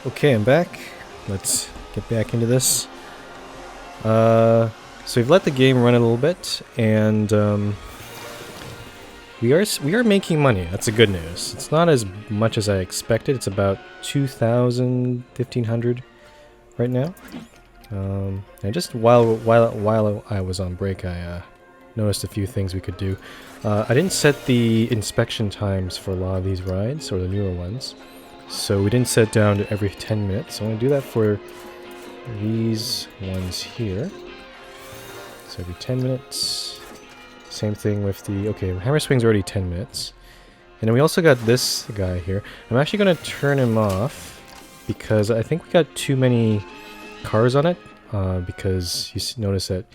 Okay, I'm back. Let's get back into this. So we've let the game run a little bit, and we are making money. That's the good news. It's not as much as I expected. It's about 2,000, 1,500 right now. And just while I was on break, I noticed a few things we could do. I didn't set the inspection times for a lot of these rides, or the newer ones. So we didn't set down to every 10 minutes. So I'm going to do that for these ones here. So every 10 minutes. Same thing with the... Okay, hammer swing's already 10 minutes. And then we also got this guy here. I'm actually going to turn him off because I think we got too many cars on it. Because you notice that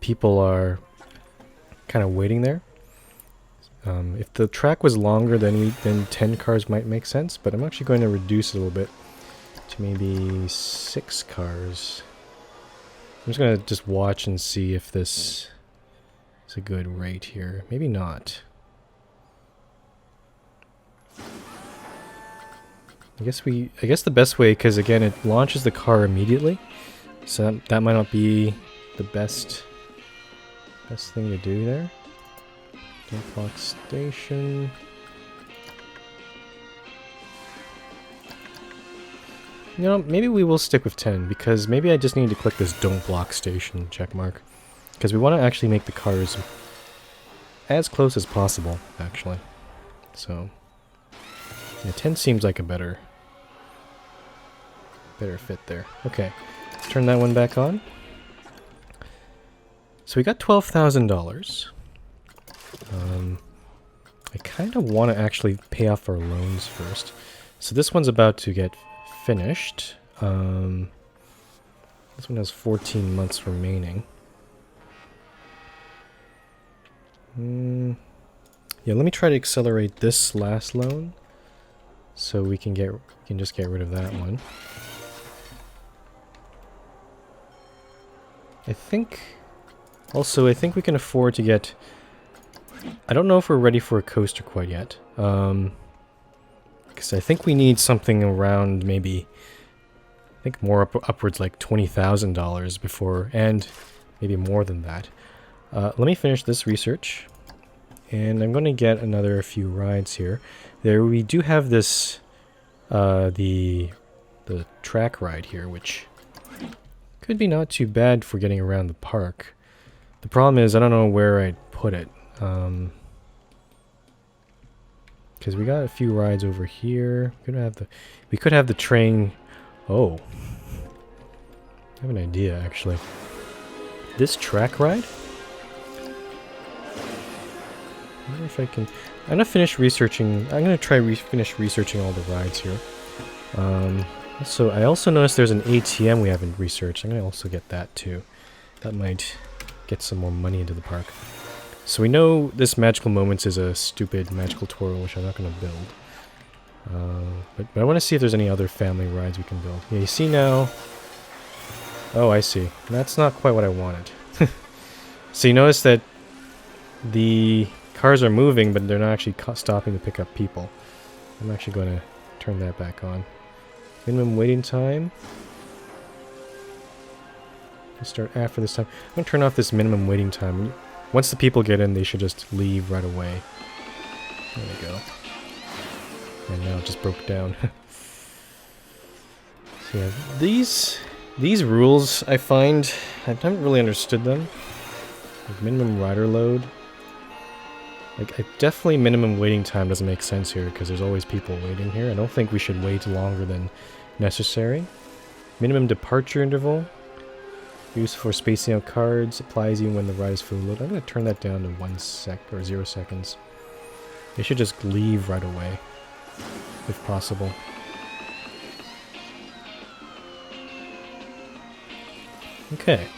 people are kind of waiting there. If the track was longer, then 10 cars might make sense, but I'm actually going to reduce it a little bit to maybe 6 cars. I'm just going to just watch and see if this is a good rate here. Maybe not. I guess the best way, because again it launches the car immediately, so that might not be the best thing to do there. Don't block station. You know, maybe we will stick with 10, because maybe I just need to click this don't block station checkmark. Because we want to actually make the cars as close as possible, actually. So, yeah, 10 seems like a better fit there. Okay, let's turn that one back on. So we got $12,000. I kind of want to actually pay off our loans first. So this one's about to get finished. This one has 14 months remaining. Yeah, let me try to accelerate this last loan, so we can just get rid of that one. I think we can afford to get... I don't know if we're ready for a coaster quite yet. Because I think we need something around maybe... I think more upwards like $20,000 before, and maybe more than that. Let me finish this research. And I'm going to get another few rides here. There we do have this... the track ride here, which could be not too bad for getting around the park. The problem is I don't know where I'd put it. Because we got a few rides over here. We could have the train. Oh, I have an idea actually. This track ride. I wonder if I can. I'm gonna finish researching. I'm gonna try finish researching all the rides here. So I also noticed there's an ATM we haven't researched. I'm gonna also get that too. That might get some more money into the park. So we know this Magical Moments is a stupid magical twirl, which I'm not going to build. But I want to see if there's any other family rides we can build. Yeah, you see now... Oh, I see. That's not quite what I wanted. So you notice that the cars are moving, but they're not actually stopping to pick up people. I'm actually going to turn that back on. Minimum waiting time. I'll start after this time. I'm going to turn off this minimum waiting time. Once the people get in, they should just leave right away. There we go. And now it just broke down. So yeah, these rules, I find, I haven't really understood them. Like minimum rider load. Like, definitely minimum waiting time doesn't make sense here, because there's always people waiting here. I don't think we should wait longer than necessary. Minimum departure interval. Use for spacing out cards, applies even when the ride is fully loaded. I'm going to turn that down to 1 sec or 0 seconds. They should just leave right away, if possible. Okay.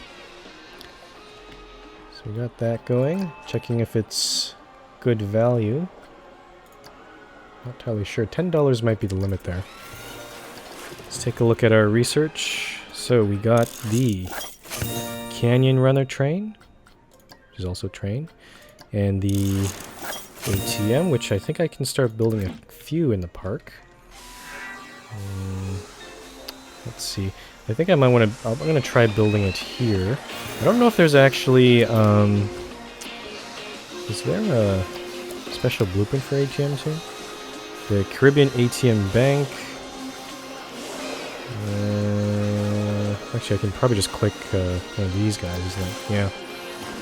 So we got that going. Checking if it's good value. Not entirely sure. $10 might be the limit there. Let's take a look at our research. So we got the Canyon Runner train, which is also train, and the ATM, which I think I can start building a few in the park. Let's see. I think I might want to... I'm going to try building it here. I don't know if there's actually... is there a special blueprint for ATMs here? The Caribbean ATM Bank. Actually, I can probably just click one of these guys, isn't it? Yeah.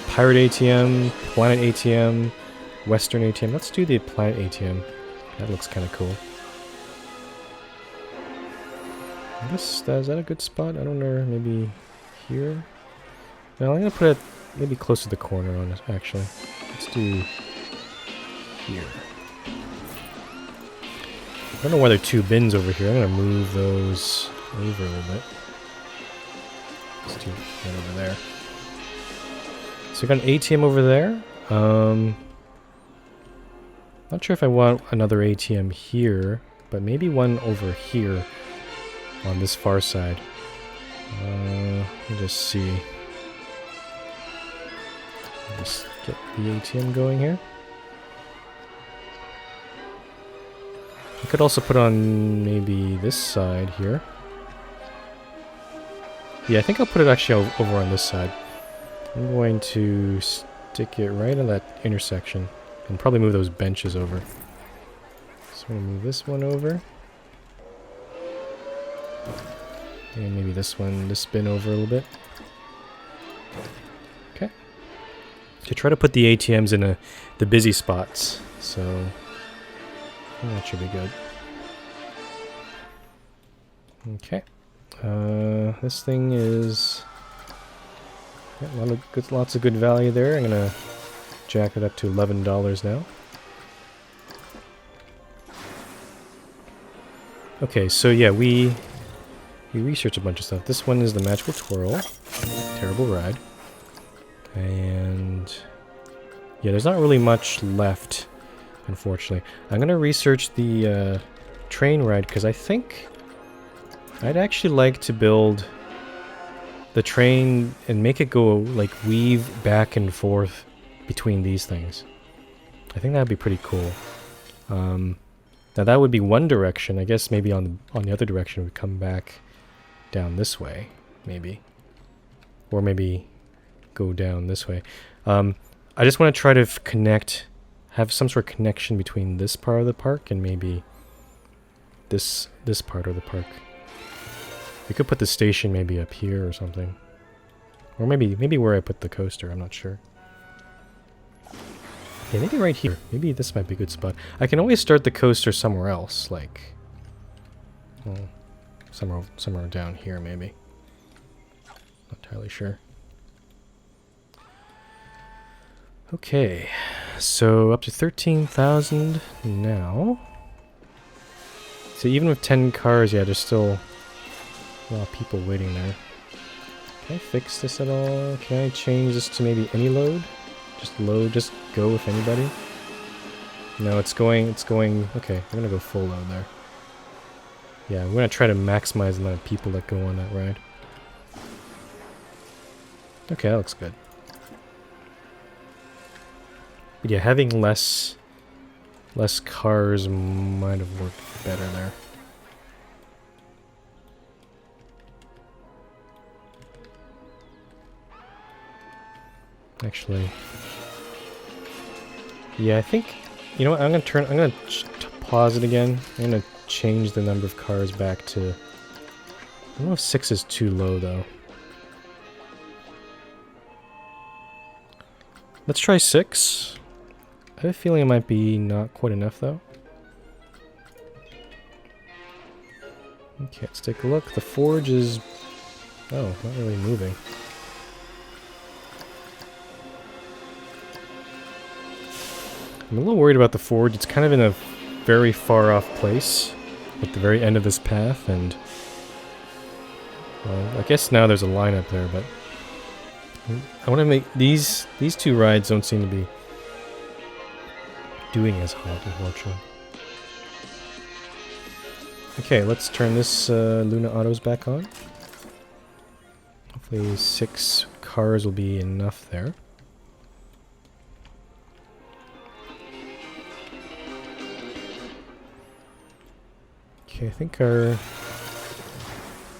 Pirate ATM, Planet ATM, Western ATM. Let's do the Planet ATM. That looks kind of cool. I guess, is that a good spot? I don't know, maybe here? No, I'm going to put it maybe close to the corner on it, actually. Let's do here. I don't know why there are two bins over here. I'm going to move those over a little bit. Let's do that over there. So we got an ATM over there. Not sure if I want another ATM here, but maybe one over here on this far side. Let me just see. Just get the ATM going here. I could also put on maybe this side here. Yeah, I think I'll put it actually over on this side. I'm going to stick it right on that intersection and probably move those benches over. So I'm going to move this one over. And maybe this bin over a little bit. Okay. To try to put the ATMs in the busy spots. So that should be good. Okay. This thing is lots of good value there. I'm gonna jack it up to $11 now. Okay, so yeah, we researched a bunch of stuff. This one is the Magical Twirl. Terrible ride. And yeah, there's not really much left, unfortunately. I'm gonna research the train ride because I think I'd actually like to build the train and make it go, like, weave back and forth between these things. I think that'd be pretty cool. Now that would be one direction. I guess maybe on the other direction it would come back down this way, maybe. Or maybe go down this way. I just want to try to have some sort of connection between this part of the park and maybe this part of the park. We could put the station maybe up here or something. Or maybe where I put the coaster, I'm not sure. Yeah, maybe right here. Maybe this might be a good spot. I can always start the coaster somewhere else, like... well, somewhere down here, maybe. Not entirely sure. Okay, so up to 13,000 now. So even with 10 cars, yeah, there's still a lot of people waiting there. Can I fix this at all? Can I change this to maybe any load? Just go with anybody? No, it's going, okay, I'm gonna go full load there. Yeah, I'm gonna try to maximize the amount of people that go on that ride. Okay, that looks good. But yeah, having less cars might have worked better there. Actually, yeah, I think, you know what, I'm gonna pause it again. I'm gonna change the number of cars back to, I don't know if 6 is too low though. Let's try 6. I have a feeling it might be not quite enough though. Okay, let's take a look. The forge is, oh, not really moving. I'm a little worried about the forge. It's kind of in a very far off place at the very end of this path, and well, I guess now there's a lineup there, but I want to make these two rides don't seem to be doing as hot, unfortunately. Okay, let's turn this Luna Autos back on. Hopefully 6 cars will be enough there. Okay, I think our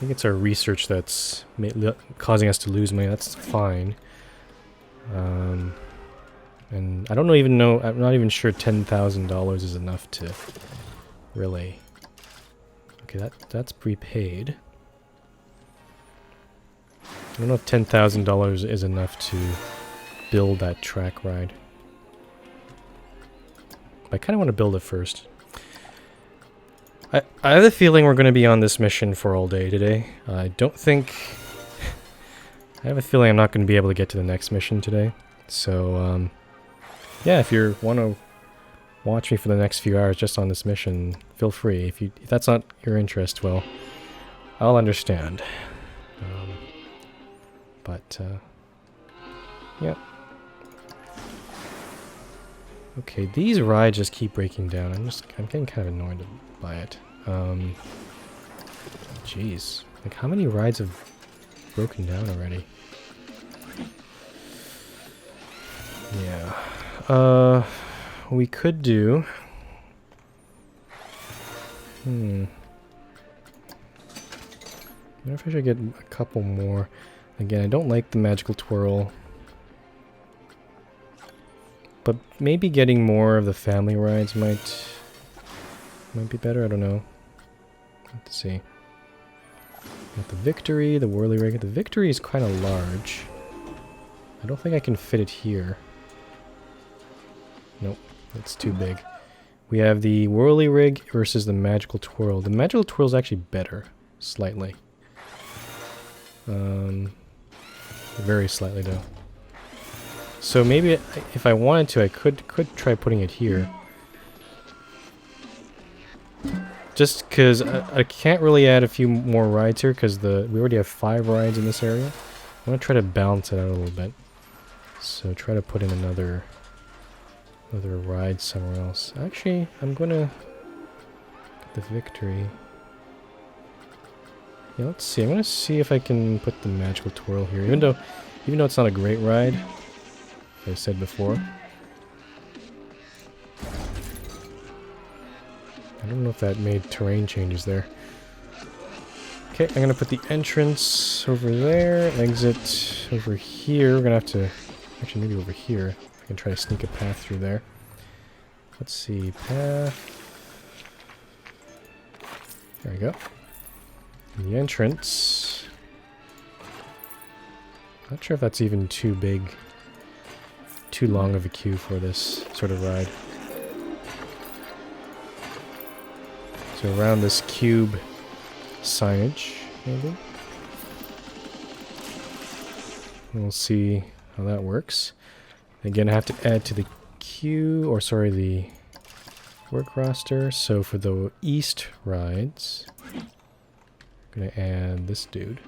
think it's our research that's causing us to lose money. That's fine. And I don't even know. I'm not even sure $10,000 is enough to really. Okay, that's prepaid. I don't know if $10,000 is enough to build that track ride. But I kind of want to build it first. I have a feeling we're going to be on this mission for all day today. I don't think... I have a feeling I'm not going to be able to get to the next mission today. So, yeah, if you want to watch me for the next few hours just on this mission, feel free. If that's not your interest, well, I'll understand. Yeah. Okay, these rides just keep breaking down. I'm getting kind of annoyed by it. Jeez. Like, how many rides have broken down already? Yeah. We could do... I wonder if I should get a couple more. Again, I don't like the magical twirl. But maybe getting more of the family rides might be better. I don't know. Let's see. Got the Victory, the Whirly Rig. The Victory is kind of large. I don't think I can fit it here. Nope, it's too big. We have the Whirly Rig versus the Magical Twirl. The Magical Twirl is actually better, slightly. Very slightly though. So maybe if I wanted to, I could try putting it here. Just because I can't really add a few more rides here because we already have 5 rides in this area. I want to try to balance it out a little bit. So try to put in another ride somewhere else. Actually, I'm gonna get the Victory. Yeah, let's see. I'm gonna see if I can put the Magical Twirl here, even though it's not a great ride, as I said before. I don't know if that made terrain changes there. Okay, I'm gonna put the entrance over there, exit over here. We're gonna have to, actually maybe over here. I can try to sneak a path through there. Let's see, path. There we go. And the entrance. Not sure if that's even too big, too long of a queue for this sort of ride. So around this cube signage, maybe. We'll see how that works. Again, I have to add to the queue, or sorry, the work roster. So for the east rides, I'm gonna add this dude.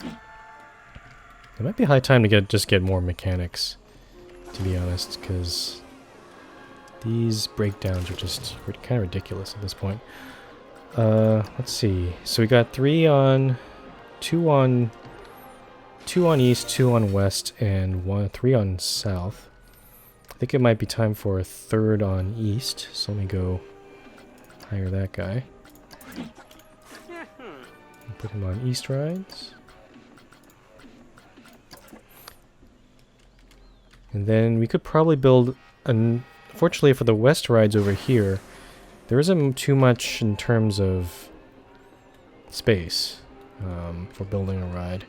It might be high time to just get more mechanics, to be honest, because these breakdowns are just kind of ridiculous at this point. Let's see. So we got 3 on, 2 on east, 2 on west, and 3 on south. I think it might be time for a 3rd on east. So let me go hire that guy. Put him on east rides. And then we could probably build fortunately for the west rides over here, there isn't too much in terms of space for building a ride.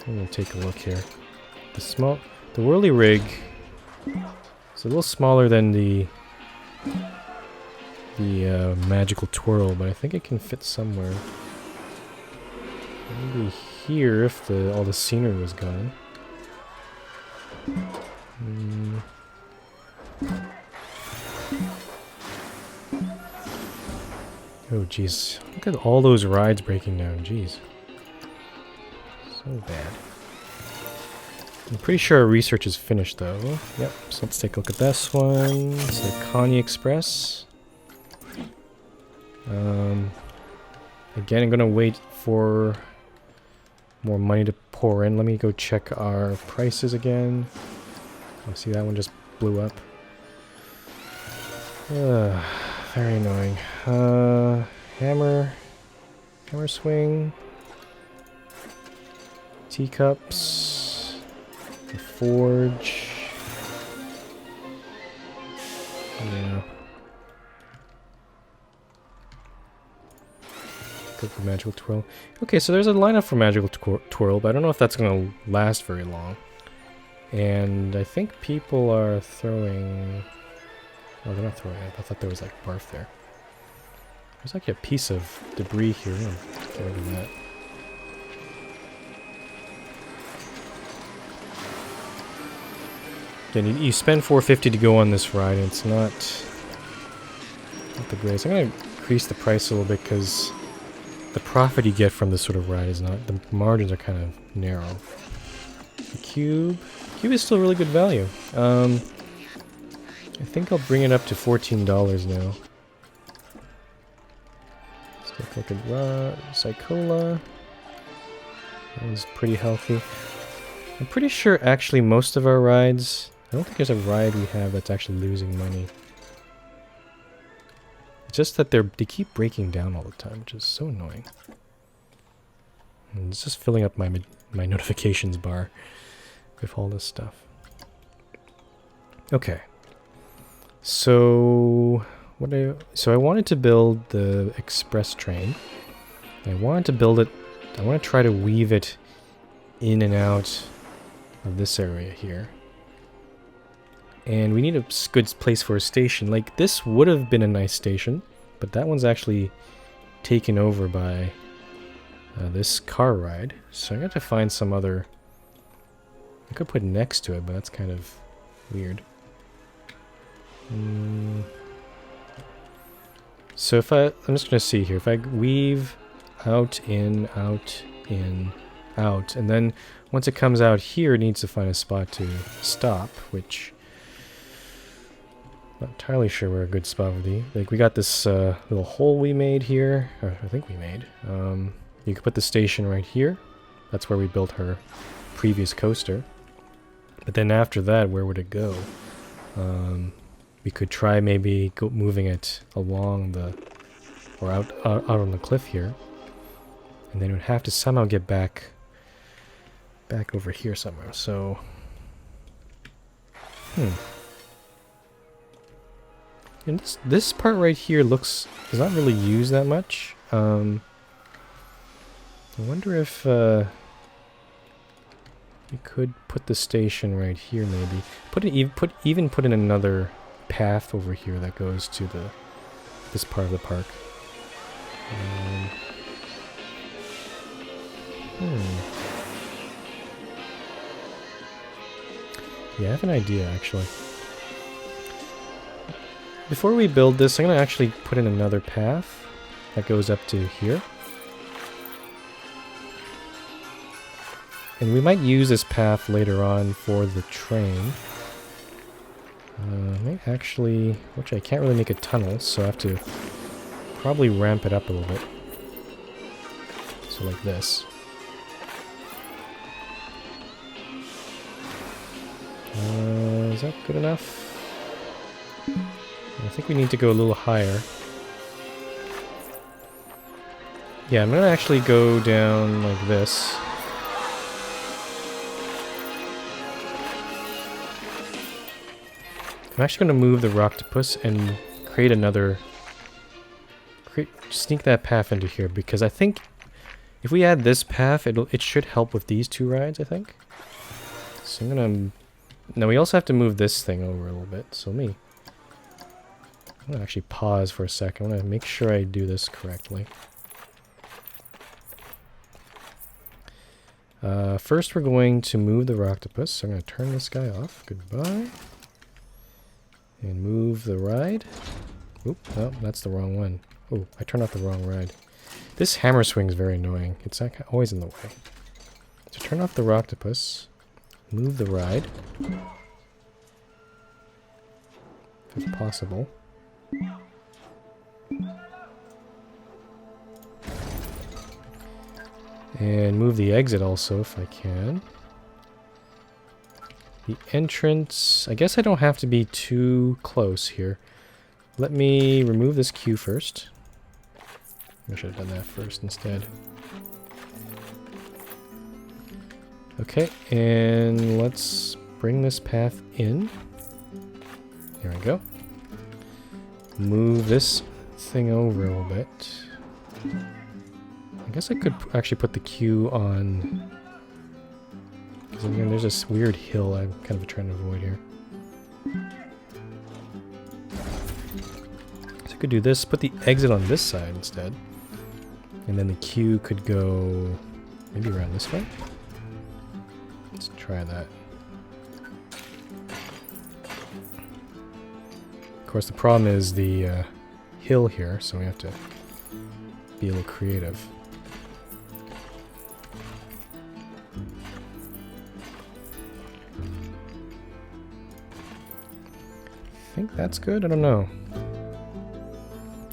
I'm gonna take a look here. The Whirly Rig is a little smaller than the Magical Twirl, but I think it can fit somewhere. Maybe here if all the scenery was gone. Oh jeez, look at all those rides breaking down, jeez. So bad. I'm pretty sure our research is finished though. Yep, so let's take a look at this one. It's the Connie Express. Again, I'm gonna wait for more money to pour in. Let me go check our prices again. Oh, see, that one just blew up. Very annoying. Hammer swing. Teacups. The forge. Yeah. Go for magical twirl. Okay, so there's a lineup for magical twirl, but I don't know if that's going to last very long. And I think people are throwing... Oh, they're not throwing it. I thought there was like barf there. There's like a piece of debris here. I'll get rid of that. Again, you spend $4.50 to go on this ride, and it's not the greatest. I'm going to increase the price a little bit because the profit you get from this sort of ride is not... The margins are kind of narrow. The cube is still really good value. I think I'll bring it up to $14 now. Let's take a look at Psychola. That one's pretty healthy. I'm pretty sure actually most of our rides... I don't think there's a ride we have that's actually losing money. It's just that they keep breaking down all the time, which is so annoying. And it's just filling up my notifications bar with all this stuff. Okay. So I wanted to build the express train. I wanted to build it. I want to try to weave it in and out of this area here. And we need a good place for a station. Like, this would have been a nice station, but that one's actually taken over by this car ride. So I got to find some other... I could put next to it, but that's kind of weird. So if I'm just going to see here. If I weave out, in, out, and then once it comes out here, it needs to find a spot to stop, which... Not entirely sure where a good spot would be. Like, we got this little hole we made here. Or I think we made. You could put the station right here. That's where we built her previous coaster. But then after that, where would it go? We could try maybe moving it along the... Or out on the cliff here. And then it would have to somehow get back over here somewhere. So... And this part right here does not really use that much. I wonder if we could put the station right here, maybe. Even put in another path over here that goes to this part of the park. Yeah, I have an idea actually. Before we build this, I'm going to actually put in another path that goes up to here. And we might use this path later on for the train. Actually, I can't really make a tunnel, so I have to probably ramp it up a little bit. So like this. Is that good enough? I think we need to go a little higher. Yeah, I'm going to actually go down like this. I'm actually going to move the Rocktopus and create another... sneak that path into here, because I think if we add this path, it should help with these two rides, I think. So I'm going to... Now we also have to move this thing over a little bit, so I'm going to actually pause for a second. I want to make sure I do this correctly. First we're going to move the Rocktopus. So I'm going to turn this guy off. Goodbye. And move the ride. Oop, no, that's the wrong one. Oh, I turned off the wrong ride. This hammer swing is very annoying. It's always in the way. So turn off the Rocktopus. Move the ride. If possible. And move the exit also if I can. The entrance... I guess I don't have to be too close here. Let me remove this queue first. I should have done that first instead. Okay, and let's bring this path in. Here we go. Move this thing over a little bit. I guess I could actually put the queue on... Because again, there's this weird hill I'm kind of trying to avoid here. So I could do this, put the exit on this side instead. And then the queue could go maybe around this way. Let's try that. Of course, the problem is the hill here, so we have to be a little creative. I think that's good? I don't know.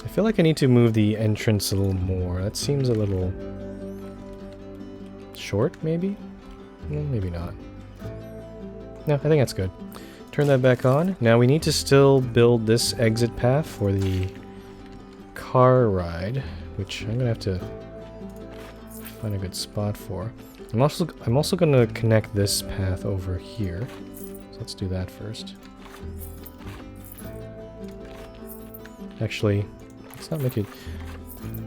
I feel like I need to move the entrance a little more. That seems a little short, maybe? Well, maybe not. No, I think that's good. Turn that back on. Now we need to still build this exit path for the car ride, which I'm gonna have to find a good spot for. I'm also gonna connect this path over here. So let's do that first. Actually, let's not make it...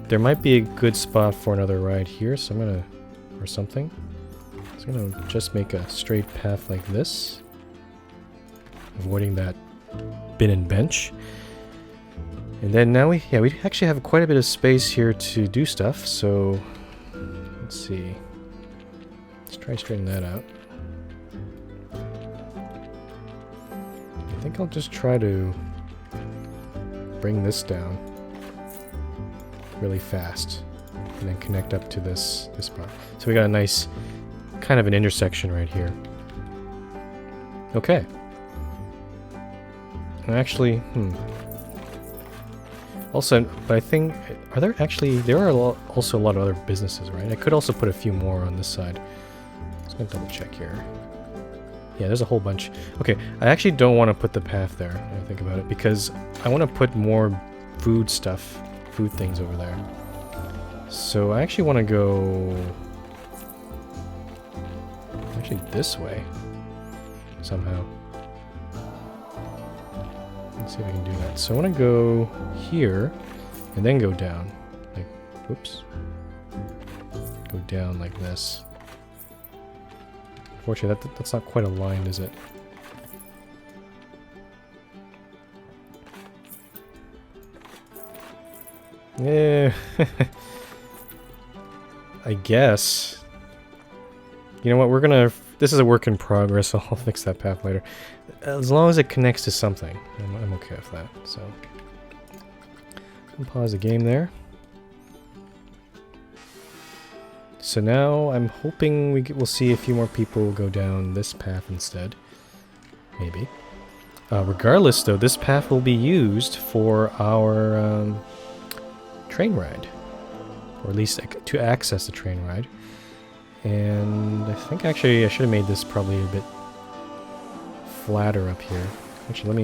There might be a good spot for another ride here, so I'm gonna... or something. So I'm gonna just make a straight path like this. Avoiding that bin and bench. And then now we actually have quite a bit of space here to do stuff, so... Let's see. Let's try straightening that out. I think I'll just try to bring this down really fast and then connect up to this part. So we got a nice kind of an intersection right here. Okay. And actually, also, but I think, are there actually, there are also a lot of other businesses, right? I could also put a few more on this side. Let's go double check here. Yeah, there's a whole bunch. Okay, I actually don't want to put the path there, when I think about it, because I want to put more food things over there. So I actually want to go... actually this way, somehow. Let's see if I can do that. So I want to go here, and then go down. Like, whoops. Go down like this. Unfortunately, that's not quite aligned, is it? Yeah. I guess. You know what, we're gonna... This is a work in progress, so I'll fix that path later. As long as it connects to something, I'm okay with that, so... I'll pause the game there. So now I'm hoping we'll see a few more people go down this path instead. Maybe. Regardless, though, this path will be used for our train ride. Or at least to access the train ride. And I think actually I should have made this probably a bit flatter up here. Actually, let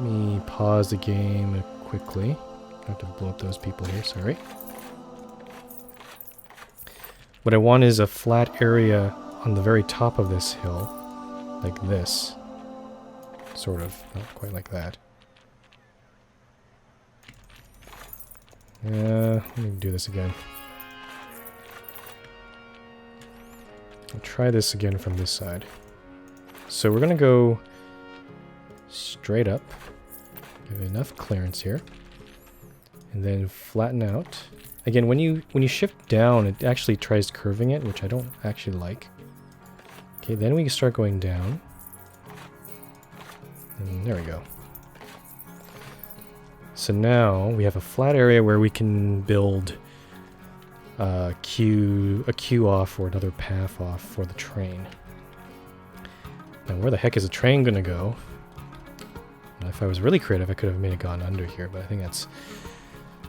me pause the game quickly. I have to blow up those people here, sorry. What I want is a flat area on the very top of this hill, like this. Sort of, not quite like that. Let me do this again. I'll try this again from this side. So we're gonna go straight up, give enough clearance here, and then flatten out. Again, when you shift down, it actually tries curving it, which I don't actually like. Okay, then we can start going down. And there we go. So now we have a flat area where we can build a queue off or another path off for the train. Now where the heck is the train gonna go? Now, if I was really creative, I could have made it gone under here, but I think that's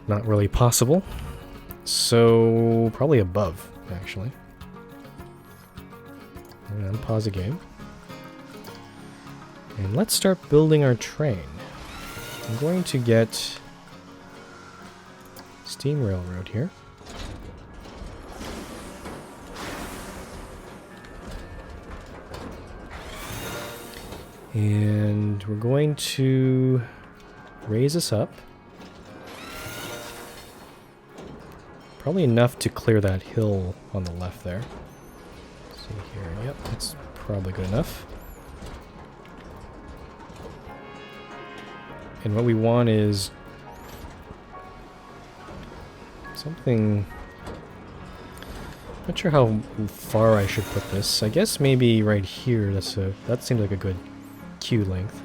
not really possible. So probably above, actually. I'm gonna unpause the game. And let's start building our train. I'm going to get steam railroad here. And we're going to raise this up. Probably enough to clear that hill on the left there. Let's see here. Yep, that's probably good enough. And what we want is something... Not sure how far I should put this. I guess maybe right here. That seems like a good queue length.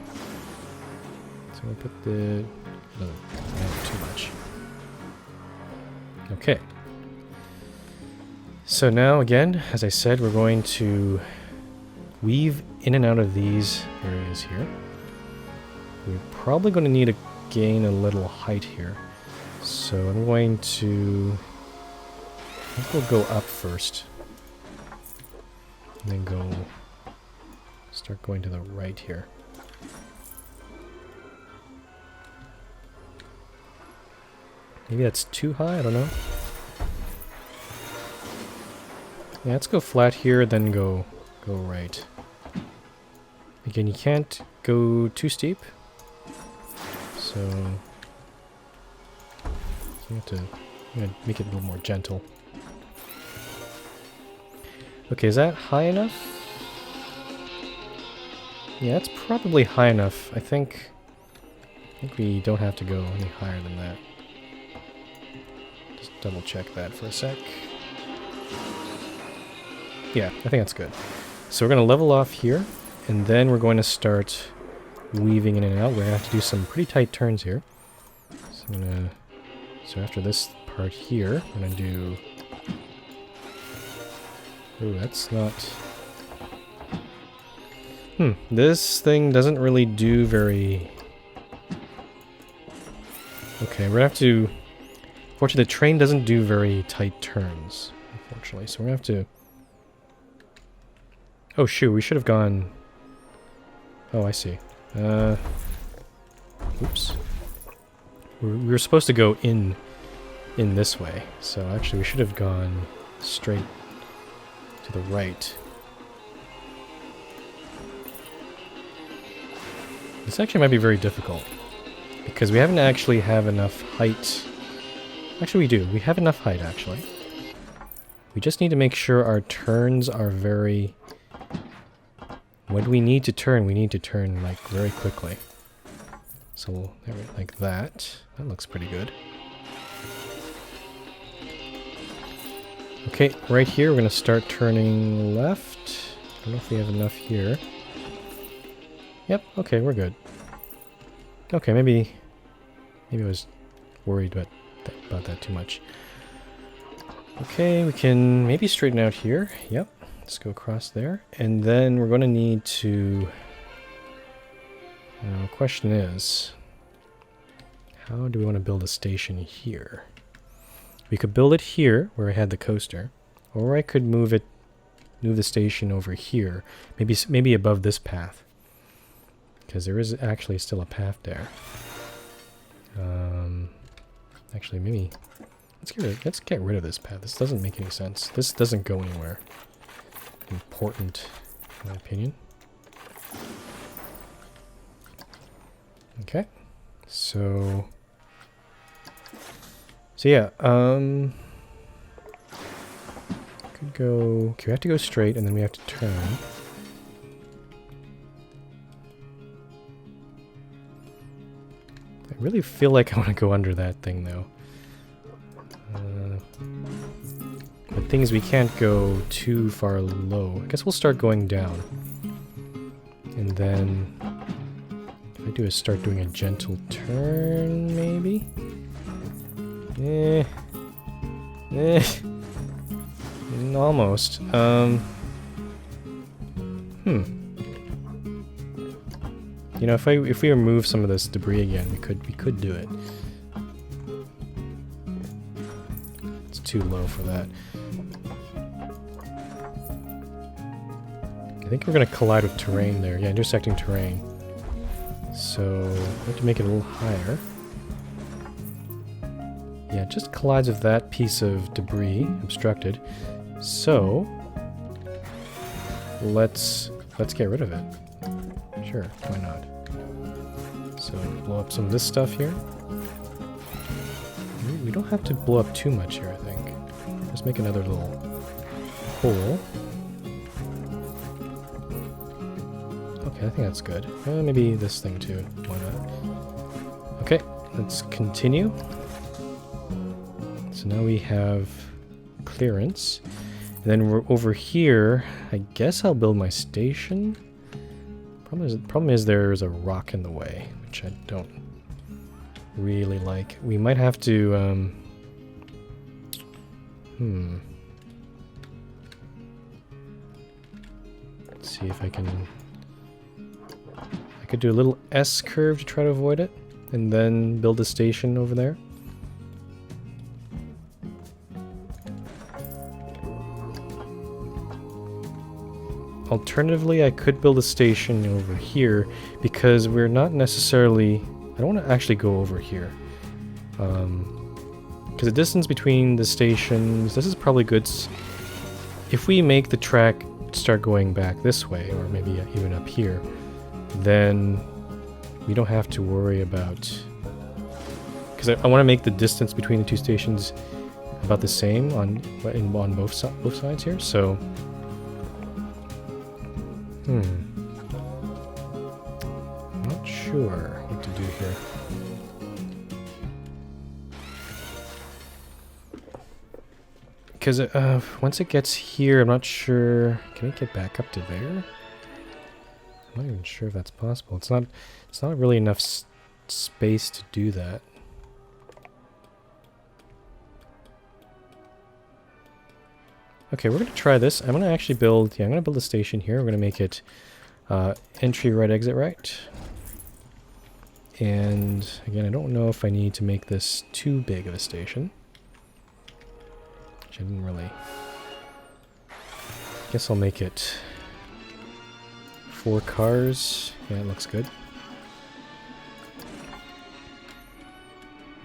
So we'll put the... No, not too much. Okay. So now again, as I said, we're going to weave in and out of these areas here. We're probably going to need to gain a little height here. So I'm going to... I think we'll go up first. And then go... Start going to the right here. Maybe that's too high? I don't know. Yeah, let's go flat here, then go right. Again, you can't go too steep. So you have to make it a little more gentle. Okay, is that high enough? Yeah, it's probably high enough. I think we don't have to go any higher than that. Just double check that for a sec. Yeah, I think that's good. So we're going to level off here, and then we're going to start weaving in and out. We're going to have to do some pretty tight turns here. So after this part here, I'm going to do... Ooh, that's not... this thing doesn't really do very... Okay, we're going to have to... Unfortunately, the train doesn't do very tight turns, unfortunately. So we're going to have to... Oh shoot, we should have gone... Oh, I see. Oops. We were supposed to go in this way, so actually we should have gone straight to the right. This actually might be very difficult, because we haven't actually have enough height. Actually we do, we have enough height actually. We just need to make sure our turns are very... When we need to turn like very quickly. So there, like that. That looks pretty good. Okay, right here we're gonna start turning left. I don't know if we have enough here. Yep, okay, we're good. Okay, maybe I was worried about that too much. Okay, we can maybe straighten out here. Yep. Let's go across there. And then we're going to need to... Now, the question is... How do we want to build a station here? We could build it here, where I had the coaster. Or I could move the station over here. Maybe above this path. Because there is actually still a path there. Actually, maybe... Let's get rid of this path. This doesn't make any sense. This doesn't go anywhere important, in my opinion. Okay, so yeah, could go. Okay, we have to go straight, and then we have to turn. I really feel like I want to go under that thing, though. The thing is, we can't go too far low. I guess we'll start going down. And then... If I do is start doing a gentle turn, maybe? Almost. You know, if we remove some of this debris again, we could do it. It's too low for that. I think we're going to collide with terrain there. Yeah, intersecting terrain. So we have to make it a little higher. Yeah, it just collides with that piece of debris obstructed. So let's get rid of it. Sure, why not? So blow up some of this stuff here. We don't have to blow up too much here, I think. Just make another little hole. Okay, I think that's good. Maybe this thing too. Why not? Okay, let's continue. So now we have clearance. And then we're over here. I guess I'll build my station. Problem is there's a rock in the way, which I don't really like. We might have to let's see if I could do a little S curve to try to avoid it, and then build a station over there. Alternatively, I could build a station over here, because we're not necessarily... I don't want to actually go over here. Because the distance between the stations... This is probably good. If we make the track start going back this way, or maybe even up here, then we don't have to worry about... Because I want to make the distance between the two stations about the same on both sides here, so... Not sure what to do here. Because once it gets here, I'm not sure... Can it get back up to there? I'm not even sure if that's possible. It's not really enough space to do that. Okay, we're going to try this. I'm going to actually build... Yeah, I'm going to build a station here. We're going to make it entry right, exit right. And again, I don't know if I need to make this too big of a station. Which I didn't really... Guess I'll make it 4 cars. Yeah, it looks good.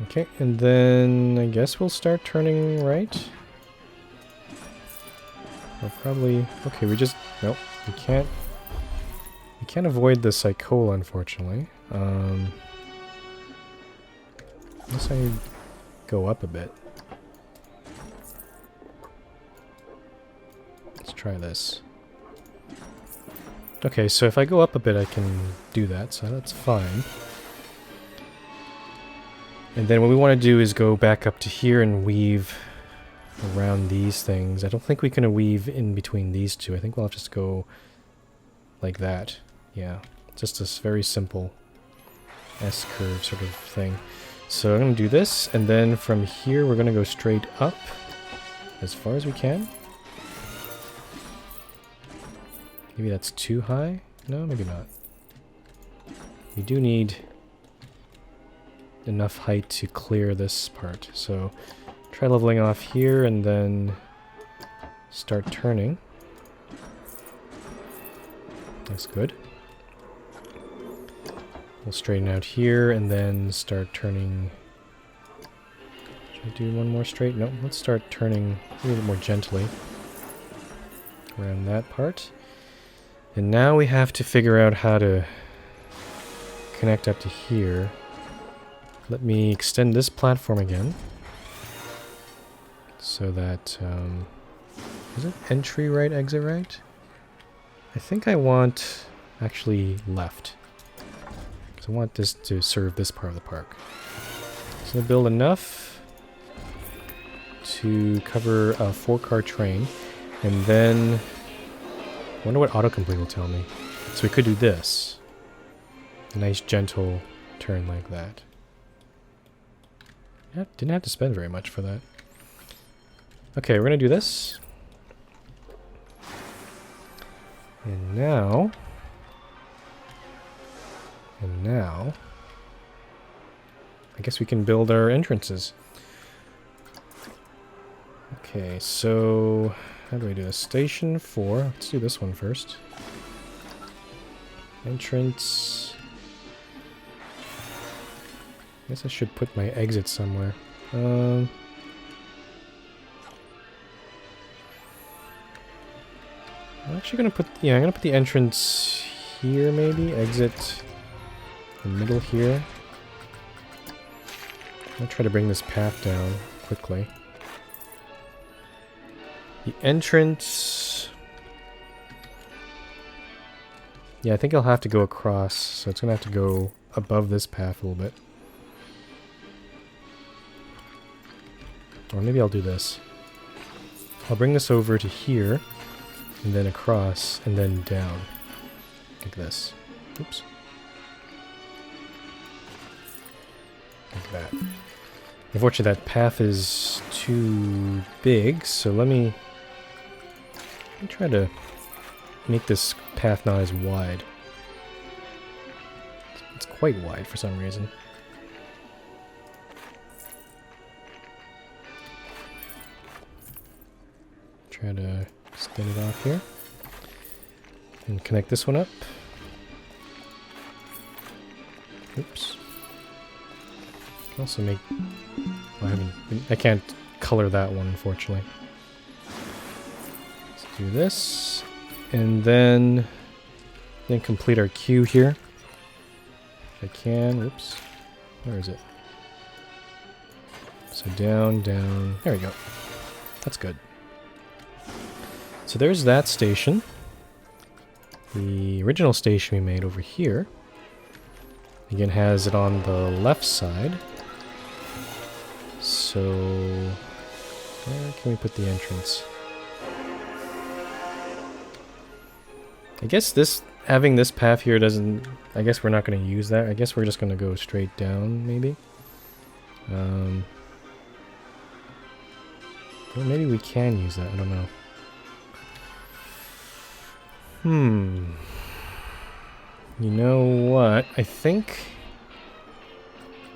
Okay, and then I guess we'll start turning right. Or probably... Okay, we just... Nope, we can't avoid the Psychola, unfortunately. Unless I go up a bit. Let's try this. Okay, so if I go up a bit, I can do that, so that's fine. And then what we want to do is go back up to here and weave around these things. I don't think we can weave in between these two. I think we'll have to just go like that. Yeah, just this very simple S-curve sort of thing. So I'm going to do this, and then from here we're going to go straight up as far as we can. Maybe that's too high? No, maybe not. We do need enough height to clear this part, so try leveling off here and then start turning. That's good. We'll straighten out here and then start turning. Should I do one more straight? No, let's start turning a little bit more gently around that part. And now we have to figure out how to connect up to here. Let me extend this platform again. So that, is it entry right, exit right? I think I want actually left. I want this to serve this part of the park. So I'll build enough to cover a 4-car train, and then I wonder what autocomplete will tell me. So we could do this. A nice gentle turn like that. Yeah, didn't have to spend very much for that. Okay, we're gonna do this. And now, I guess we can build our entrances. Okay, so how do I do this? Station 4. Let's do this one first. Entrance. guess I should put my exit somewhere. I'm actually gonna put, yeah, I'm gonna put the entrance here maybe, exit in the middle here. I'm gonna try to bring this path down quickly. The entrance... Yeah, I think I'll have to go across, so it's gonna have to go above this path a little bit. Or maybe I'll do this. I'll bring this over to here, and then across, and then down. Like this. Oops. Like that. Unfortunately, that path is too big, so let me try to make this path not as wide. It's quite wide for some reason. Try to extend it off here. And connect this one up. Oops. Can also make... I can't color that one, unfortunately. Let's do this. And then complete our queue here. If I can. Oops. Where is it? So down, down. There we go. That's good. So there's that station. The original station we made over here, again, has it on the left side. So, where can we put the entrance? I guess having this path here doesn't, I guess we're not going to use that. I guess we're just going to go straight down, maybe. Well, maybe we can use that, I don't know. You know what? I think...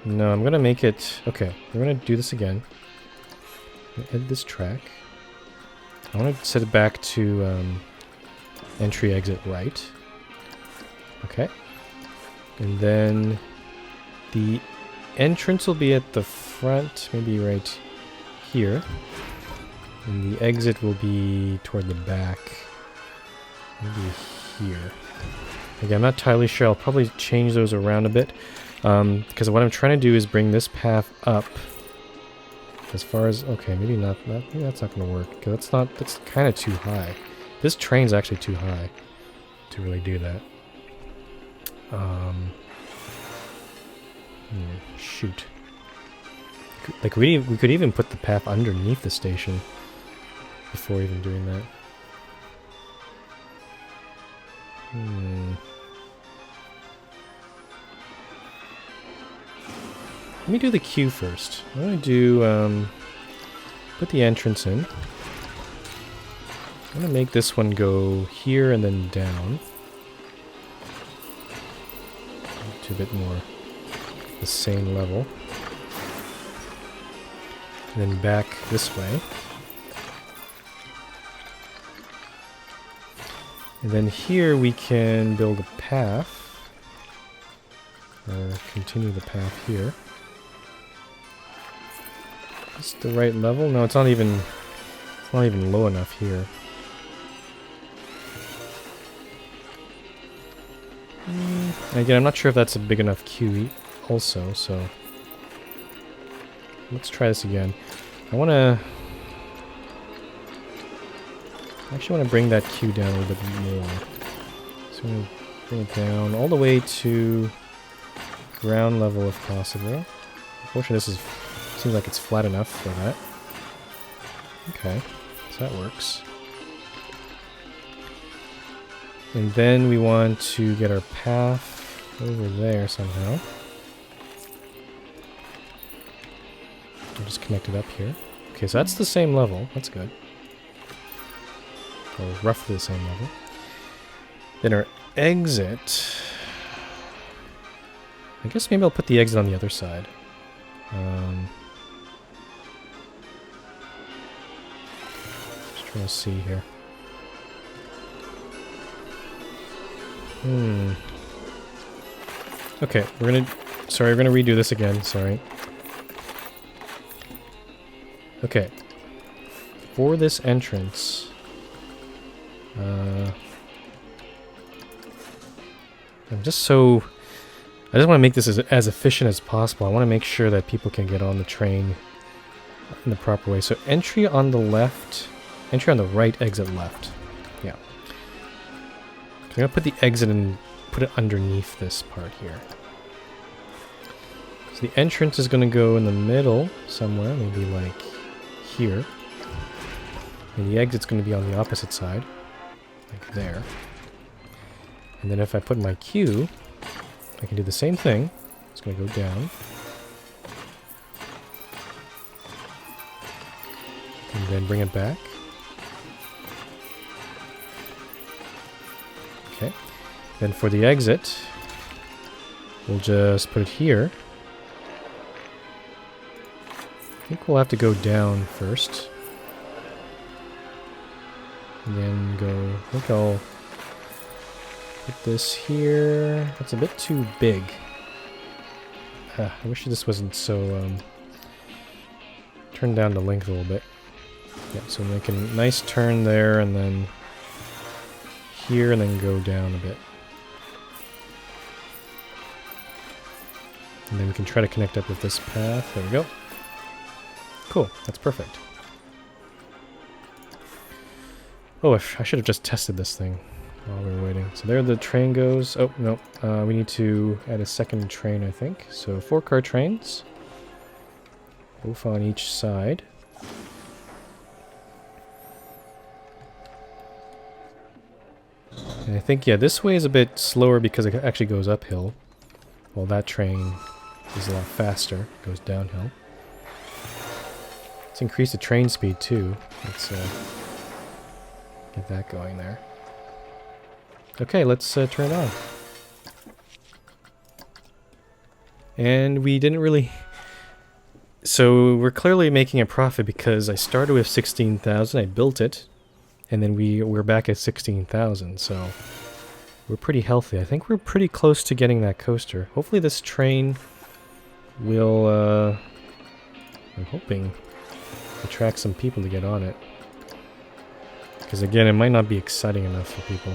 No, I'm gonna make it... Okay, we're gonna do this again. Edit this track. I want to set it back to entry, exit, right. Okay. And then the entrance will be at the front, maybe right here. And the exit will be toward the back. Maybe here. Again, I'm not entirely sure. I'll probably change those around a bit. Because what I'm trying to do is bring this path up. As far as... Okay, maybe not. Maybe that's not going to work. Because that's kind of too high. This train's actually too high to really do that. Shoot. Like, we could even put the path underneath the station before even doing that. Let me do the queue first. I'm going to do, put the entrance in. I'm going to make this one go here and then down. To a bit more the same level. And then back this way. And then here we can build a path. Or continue the path here. Is the right level? No, it's not even low enough here. Again, I'm not sure if that's a big enough queue also, so let's try this again. I actually want to bring that queue down a little bit more. So I'm going to bring it down all the way to ground level if possible. Unfortunately, seems like it's flat enough for that. Okay, so that works. And then we want to get our path over there somehow. We'll just connect it up here. Okay, so that's the same level. That's good. Or roughly the same level. Then our exit... I guess maybe I'll put the exit on the other side. Just trying to see here. Okay, we're gonna... sorry, we're gonna redo this again, sorry. Okay. For this entrance... I'm just so... I just want to make this as efficient as possible. I want to make sure that people can get on the train in the proper way. So entry on the left, entry on the right, exit left. Yeah. I'm going to put the exit and put it underneath this part here. So the entrance is going to go in the middle somewhere, maybe like here. And the exit's going to be on the opposite side, like there. And then if I put my queue, I can do the same thing. It's going to go down. And then bring it back. Okay. Then for the exit, we'll just put it here. I think we'll have to go down first. And then go... I think I'll... put this here. That's a bit too big. I wish this wasn't so... turn down the length a little bit. Yeah, so make a nice turn there, and then here, and then go down a bit. And then we can try to connect up with this path. There we go. Cool, that's perfect. Oh, I should have just tested this thing while we were waiting. So there the train goes. Oh, no. We need to add a second train, I think. So 4-car trains. Both on each side. And I think, yeah, this way is a bit slower because it actually goes uphill. While that train is a lot faster. It goes downhill. Let's increase the train speed too. Let's get that going there. Okay, let's turn it on. And we didn't really... So we're clearly making a profit because I started with 16,000, I built it, and then we're back at 16,000, so we're pretty healthy. I think we're pretty close to getting that coaster. Hopefully this train will, I'm hoping, attract some people to get on it. Because again, it might not be exciting enough for people.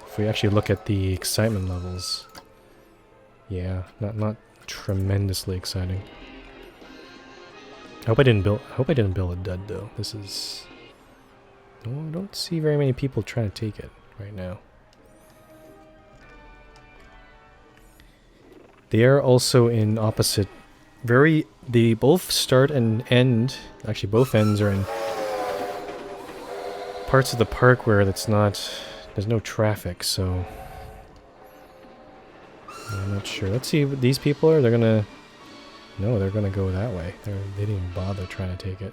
If we actually look at the excitement levels, yeah, not tremendously exciting. I hope I didn't build a dud though. This is... No, I don't see very many people trying to take it right now. They are also in opposite... They both start and end... Actually, both ends are in parts of the park where it's not... There's no traffic, so... I'm not sure. Let's see what these people are. They're gonna... No, they're gonna go that way. They didn't even bother trying to take it.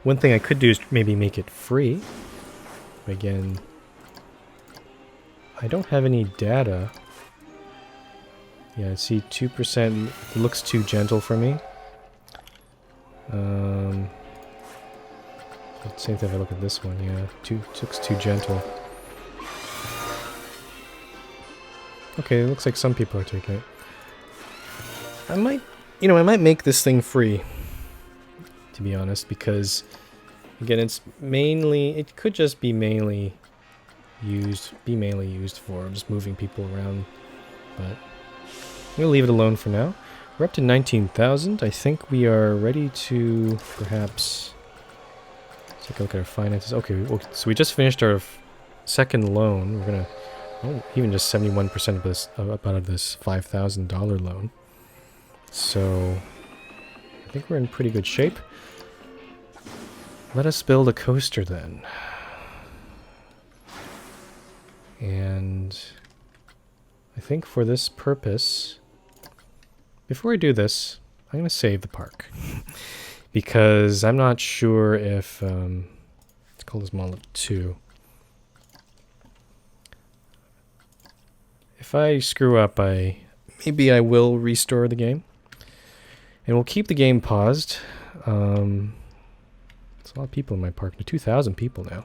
One thing I could do is maybe make it free. Again, I don't have any data. Yeah, I see 2%. It looks too gentle for me. Same thing if I look at this one, yeah. Looks too gentle. Okay, it looks like some people are taking it. I might make this thing free, to be honest, because, again, it could just be mainly used for just moving people around, but we'll leave it alone for now. We're up to 19,000. I think we are ready to perhaps take a look at our finances. Okay, so we just finished our second loan. We're gonna, even just 71% of this, out of this $5,000 loan. So I think we're in pretty good shape. Let us build a coaster then. And I think for this purpose, before I do this, I'm going to save the park. Because I'm not sure if... let's call this Monolith 2. If I screw up, maybe I will restore the game. And we'll keep the game paused. So There's a lot of people in my park. 2,000 people now.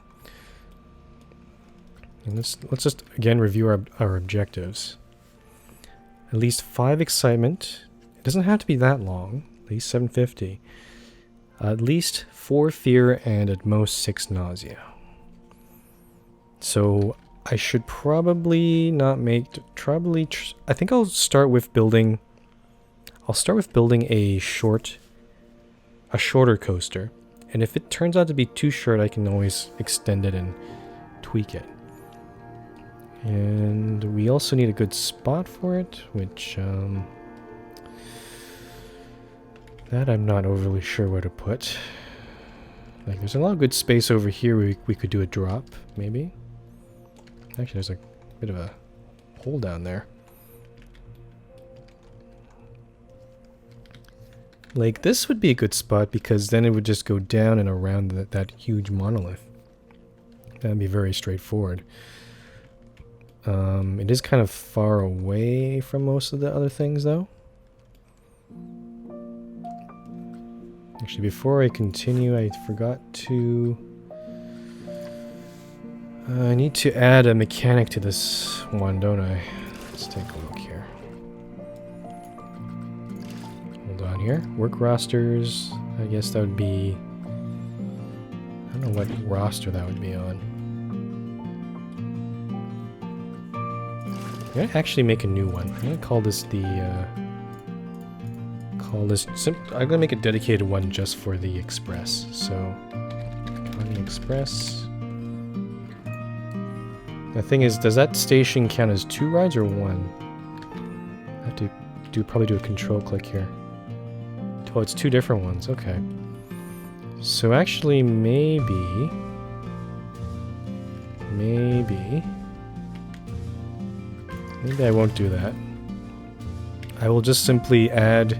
And let's just again review our objectives. At least 5 excitement. It doesn't have to be that long. At least 750. At least 4 fear and at most 6 nausea. So I should probably not make... I think I'll start with building... I'll start with building a shorter coaster. And if it turns out to be too short, I can always extend it and tweak it. And we also need a good spot for it, which, that I'm not overly sure where to put. Like, there's a lot of good space over here where we could do a drop, maybe. Actually, there's a bit of a hole down there. Like, this would be a good spot because then it would just go down and around that huge monolith. That'd be very straightforward. It is kind of far away from most of the other things, though. Actually, before I continue, I forgot to... I need to add a mechanic to this one, don't I? Let's take a look here. Hold on here. Work rosters. I guess that would be... I don't know what roster that would be on. I'm gonna actually make a new one. I'm gonna call this the, I'm gonna make a dedicated one just for the Express. So, on the Express. The thing is, does that station count as 2 rides or 1? I have to probably do a control click here. Oh, it's 2 different ones. Okay. So actually, maybe I won't do that. I will just simply add,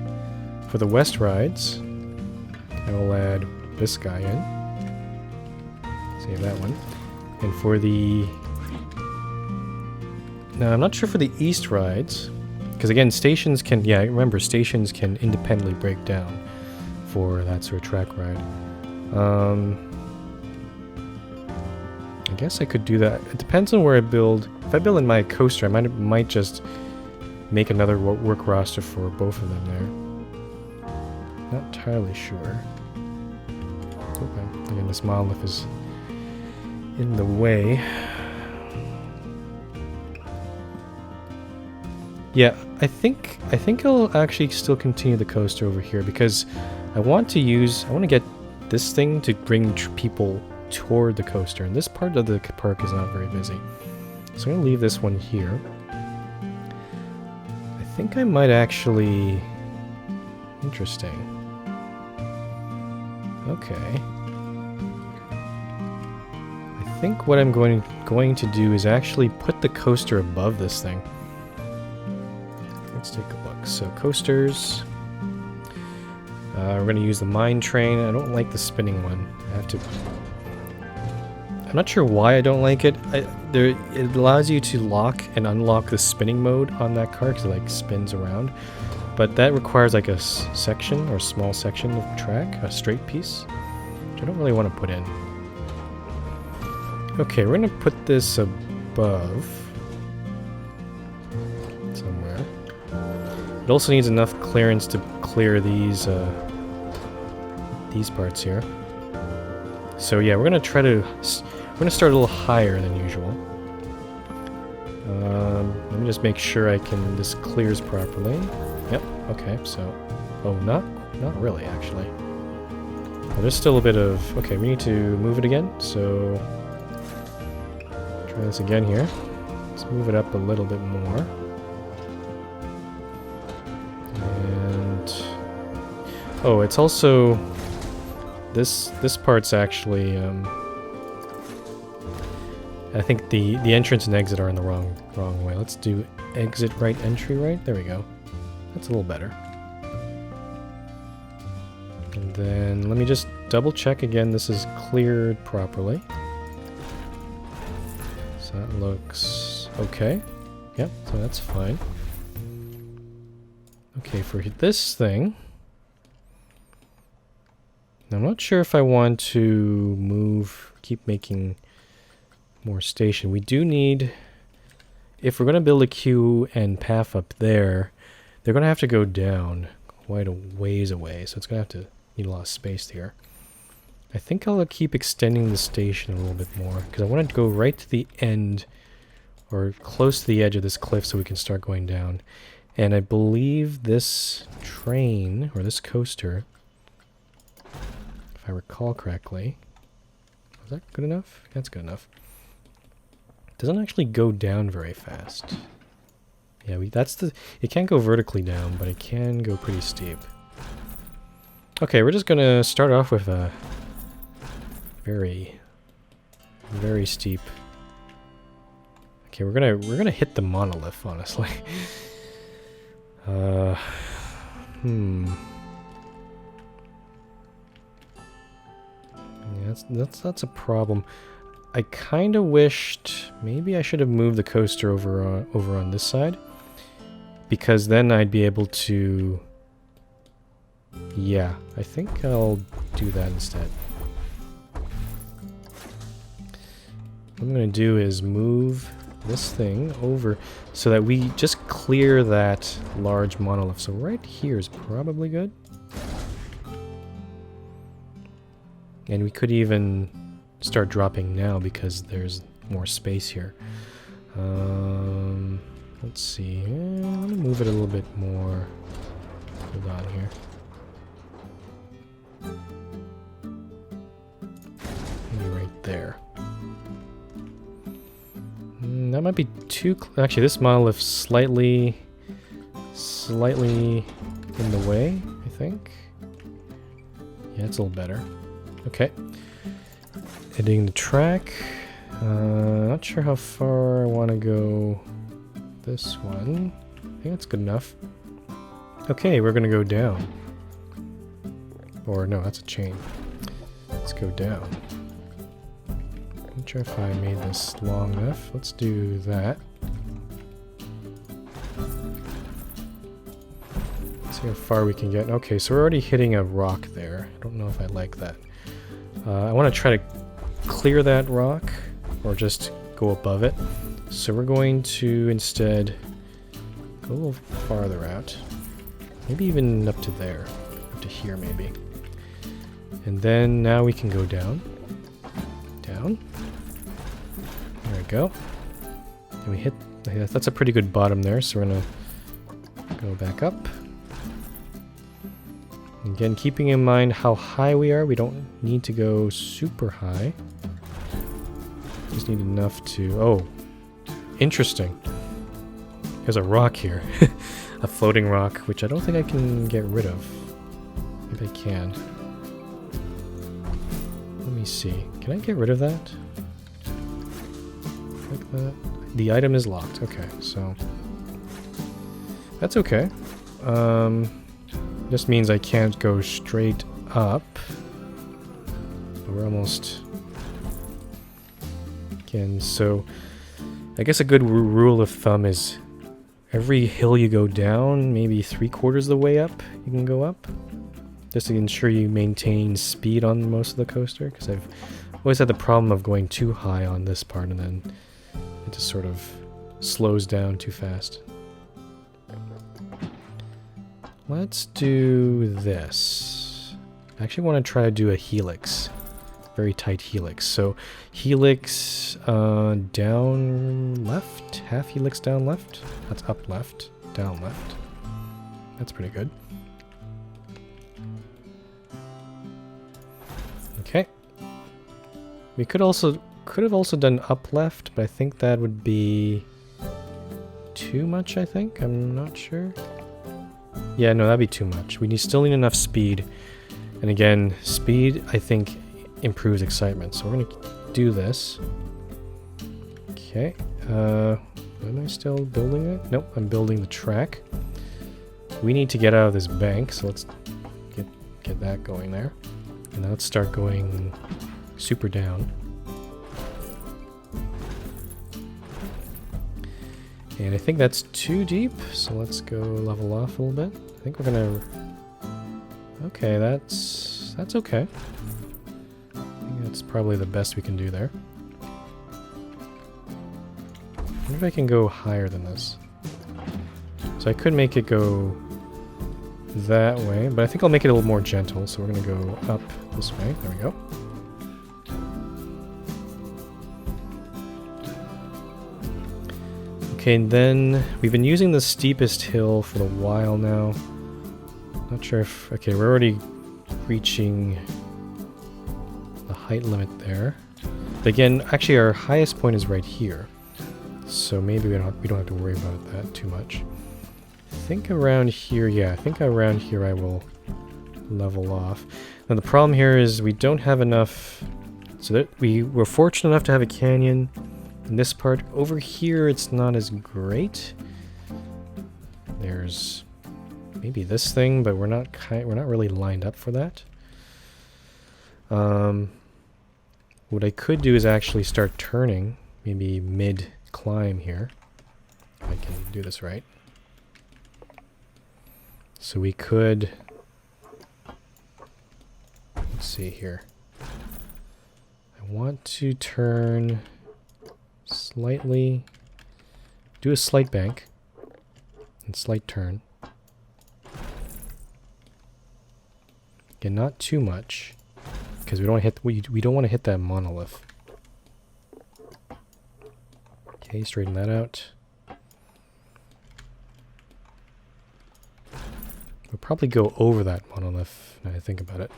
for the west rides, I will add this guy in. Save that one. And for the... Now, I'm not sure for the east rides, because again, stations can... Yeah, remember, stations can independently break down for that sort of track ride. I guess I could do that. It depends on where I build. If I build in my coaster, I might just make another work roster for both of them there. Not entirely sure. Okay. Again, this monolith is in the way. Yeah, I think I'll actually still continue the coaster over here because I want to get this thing to bring people toward the coaster, and this part of the park is not very busy. So I'm going to leave this one here. I think I might actually... Interesting. Okay. I think what I'm going to do is actually put the coaster above this thing. Let's take a look. So coasters. We're going to use the mine train. I don't like the spinning one. I have to... I'm not sure why I don't like it. It allows you to lock and unlock the spinning mode on that car because it like spins around. But that requires like a section or a small section of track, a straight piece, which I don't really want to put in. Okay, we're going to put this above somewhere. It also needs enough clearance to clear these parts here. So yeah, we're gonna start a little higher than usual. Let me just make sure this clears properly. Yep. Okay. So, oh, not really actually. Well, there's still a bit of. Okay, we need to move it again. So, try this again here. Let's move it up a little bit more. And oh, it's also. This part's actually, I think the entrance and exit are in the wrong way. Let's do exit right, entry right. There we go. That's a little better. And then let me just double check again. This is cleared properly. So that looks okay. Yep, so that's fine. Okay, for this thing. I'm not sure if I want to move, keep making more station. We do need, if we're going to build a queue and path up there, they're going to have to go down quite a ways away, so it's going to have to need a lot of space here. I think I'll keep extending the station a little bit more, because I want to go right to the end, or close to the edge of this cliff so we can start going down. And I believe this train, or this coaster, if I recall correctly, was that good enough? That's good enough. It doesn't actually go down very fast. Yeah, it can't go vertically down, but it can go pretty steep. Okay, we're just gonna start off with a very, very steep. Okay, we're gonna hit the monolith, honestly. Yeah, that's a problem. I kind of wished maybe I should have moved the coaster over on this side, because then I'd be able to. Yeah, I think I'll do that instead. What I'm going to do is move this thing over so that we just clear that large monolith. So right here is probably good. And we could even start dropping now because there's more space here. Let's see. Let me move it a little bit more. Hold on here. Maybe right there. That might be too... Actually, this monolith's slightly in the way, I think. Yeah, it's a little better. Okay. Editing the track. Not sure how far I want to go. This one. I think that's good enough. Okay, we're going to go down. Or no, that's a chain. Let's go down. Not sure if I made this long enough. Let's do that. Let's see how far we can get. Okay, so we're already hitting a rock there. I don't know if I like that. I want to try to clear that rock, or just go above it. So we're going to instead go a little farther out. Maybe even up to there. Up to here, maybe. And then now we can go down. Down. There we go. And we hit... That's a pretty good bottom there, so we're going to go back up. Again, keeping in mind how high we are, we don't need to go super high. Just need enough to... Oh, interesting. There's a rock here. A floating rock, which I don't think I can get rid of. Maybe I can. Let me see. Can I get rid of that? Like that? The item is locked. Okay, so... That's okay. This means I can't go straight up. But we're almost... Again, so... I guess a good rule of thumb is every hill you go down, maybe 3/4 of the way up, you can go up. Just to ensure you maintain speed on most of the coaster, because I've always had the problem of going too high on this part and then it just sort of slows down too fast. Let's do this. I actually want to try to do a helix. Very tight helix. So helix down left, half helix down left. That's up left, down left. That's pretty good. Okay. We could have also done up left, but I think that would be too much, I think. I'm not sure. Yeah, no, that'd be too much. We still need enough speed. And again, speed, I think, improves excitement. So we're going to do this. Okay. Am I still building it? Nope, I'm building the track. We need to get out of this bank, so let's get that going there. And now let's start going super down. And I think that's too deep, so let's go level off a little bit. I think we're gonna... Okay, that's that's okay. I think that's probably the best we can do there. I wonder if I can go higher than this. So I could make it go that way, but I think I'll make it a little more gentle, so we're going to go up this way. There we go. Okay, and then we've been using the steepest hill for a while now. Not sure if... Okay, we're already reaching the height limit there. But again, actually our highest point is right here. So maybe we don't have to worry about that too much. I think around here, yeah, I think around here I will level off. Now the problem here is we don't have enough... So that we were fortunate enough to have a canyon in this part. Over here it's not as great. There's maybe this thing, but we're not really lined up for that. What I could do is actually start turning, maybe mid-climb here. If I can do this right. So we could... Let's see here. I want to turn slightly... Do a slight bank. And slight turn. Again, not too much. Because we don't hit we don't want to hit that monolith. Okay, straighten that out. We'll probably go over that monolith now I think about it.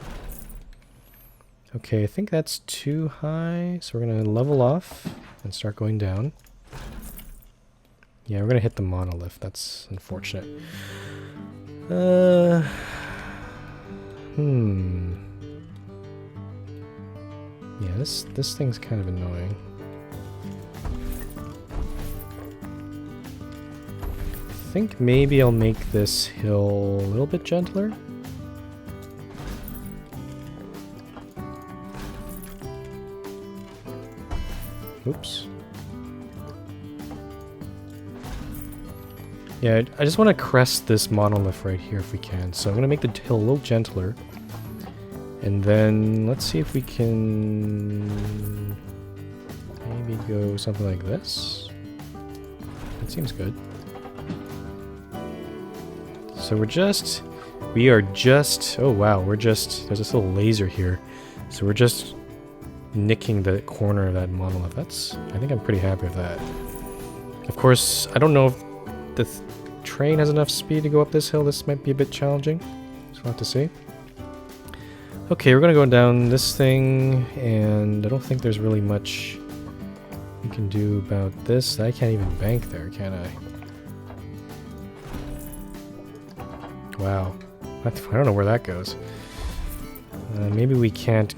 Okay, I think that's too high, so we're gonna level off and start going down. Yeah, we're gonna hit the monolith. That's unfortunate. Yeah, this thing's kind of annoying. I think maybe I'll make this hill a little bit gentler. Oops. Yeah, I just want to crest this monolith right here if we can. So I'm going to make the hill a little gentler. And then let's see if we can maybe go something like this. That seems good. So we are just, oh wow, there's this little laser here. So we're just nicking the corner of that monolith. I think I'm pretty happy with that. Of course, I don't know if the train has enough speed to go up this hill. This might be a bit challenging. So we'll have to see. Okay, we're gonna go down this thing, and I don't think there's really much we can do about this. I can't even bank there, can I? Wow. I don't know where that goes. Maybe we can't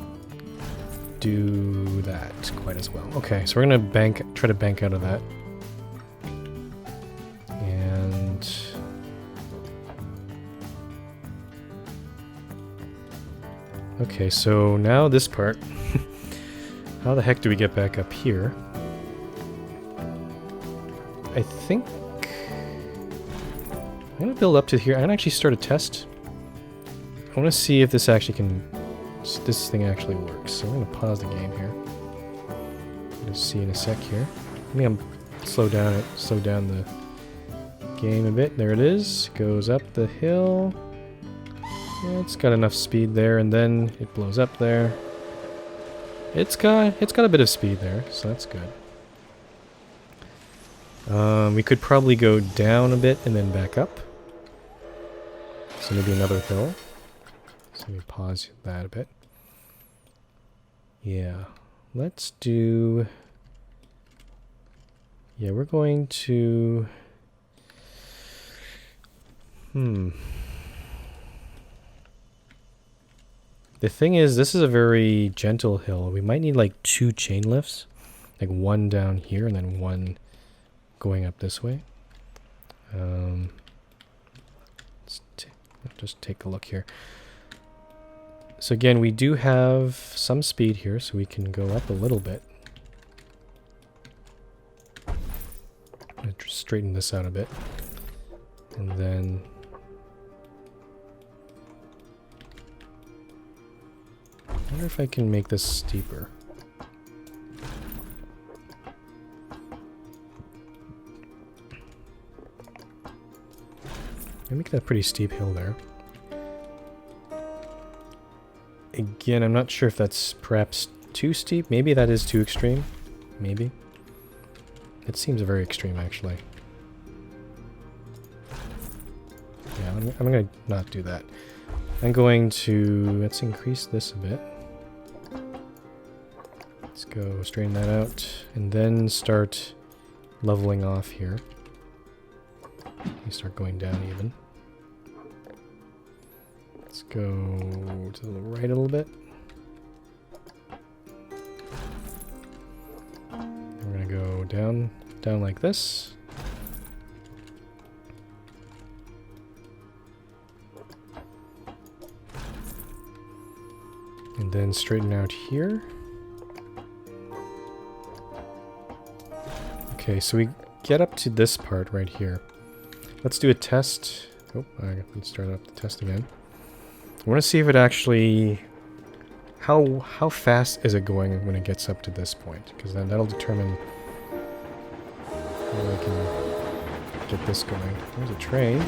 do that quite as well. Okay, so we're gonna try to bank out of that. And... Okay, so now this part. How the heck do we get back up here? I think... I'm gonna build up to here. I'm gonna actually start a test. I wanna see if this actually can... This thing actually works. So I'm gonna pause the game here. We'll see in a sec here. Let me slow down the game a bit. There it is. Goes up the hill. Yeah, it's got enough speed there, and then it blows up there. It's got a bit of speed there, so that's good. We could probably go down a bit and then back up. So maybe another hill. So let me pause that a bit. Yeah, let's do... Yeah, we're going to... The thing is, this is a very gentle hill. We might need like 2 chain lifts. Like one down here and then one going up this way. Let's just take a look here. So again, we do have some speed here, so we can go up a little bit. I'm gonna straighten this out a bit. And then... wonder if I can make this steeper. I make that a pretty steep hill there. Again, I'm not sure if that's perhaps too steep. Maybe that is too extreme. Maybe. It seems very extreme, actually. Yeah, I'm going to not do that. I'm going to... let's increase this a bit. Let's go straighten that out. And then start leveling off here. We start going down even. Let's go to the right a little bit. We're going to go down like this. And then straighten out here. Okay, so we get up to this part right here. Let's do a test. Oh, I can start up the test again. I want to see if it actually... How fast is it going when it gets up to this point? Because then that'll determine how I can get this going. There's a train.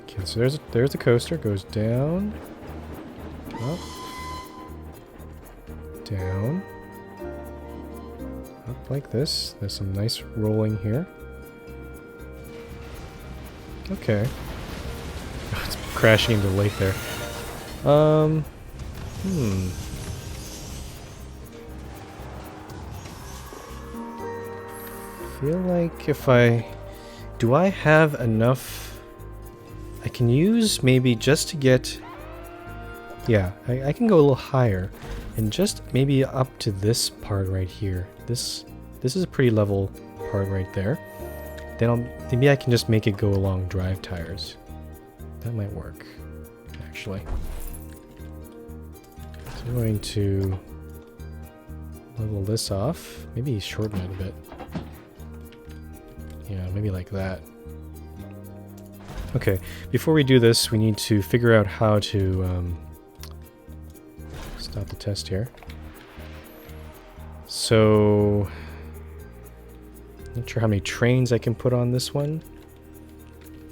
Okay, so there's the coaster. Goes down. Up. Down. Up like this. There's some nice rolling here. Okay. It's crashing into the lake there. Feel like if I... do I have enough... I can use maybe just to get... yeah, I can go a little higher. And just maybe up to this part right here. This is a pretty level part right there. Then maybe I can just make it go along drive tires. That might work, actually. So I'm going to level this off. Maybe shorten it a bit. Yeah, maybe like that. Okay, before we do this, we need to figure out how to stop the test here. So... not sure how many trains I can put on this one.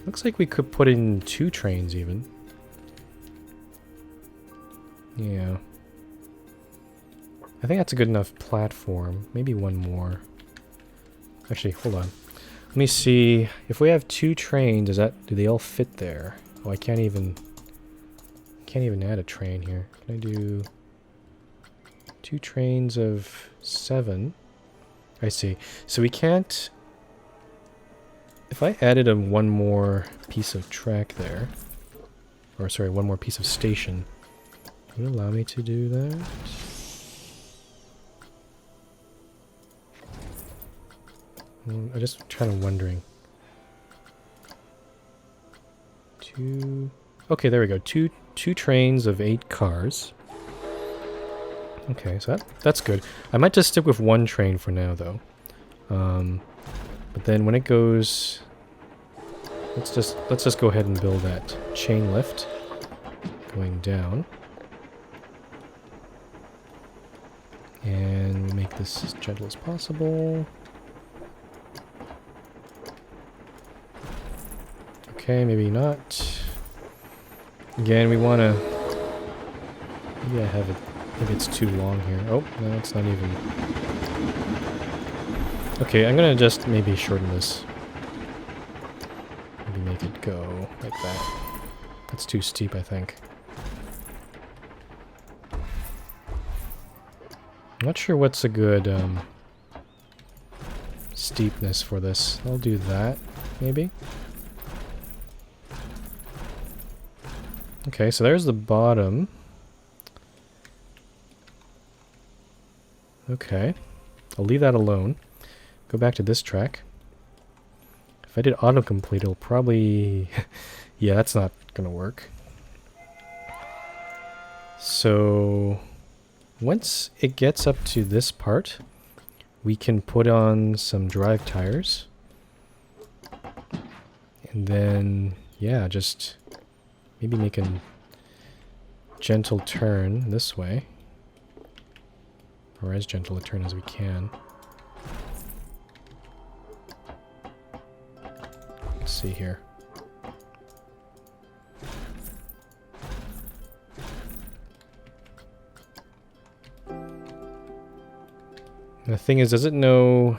Looks like we could put in 2 trains even. Yeah. I think that's a good enough platform. Maybe one more. Actually, hold on. Let me see. If we have 2 trains, do they all fit there? Oh, I can't even add a train here. Can I do 2 trains of 7? I see. So we can't... if I added one more piece of track there, or sorry, one more piece of station, would it allow me to do that? I'm just kind of wondering. 2... okay, there we go. Two trains of 8 cars. Okay, so that's good. I might just stick with 1 train for now, though. But then when it goes... let's just go ahead and build that chain lift going down. And we make this as gentle as possible. Okay, maybe not. Again, we want to... maybe I have it... maybe it's too long here. Oh, no, it's not even... okay, I'm gonna just maybe shorten this. Maybe make it go like that. That's too steep, I think. I'm not sure what's a good steepness for this. I'll do that, maybe. Okay, so there's the bottom. Okay, I'll leave that alone. Go back to this track. If I did autocomplete, it'll probably... yeah, that's not gonna work. So... once it gets up to this part, we can put on some drive tires. And then yeah, just maybe make a gentle turn this way. Or as gentle a turn as we can. Let's see here. And the thing is, does it know...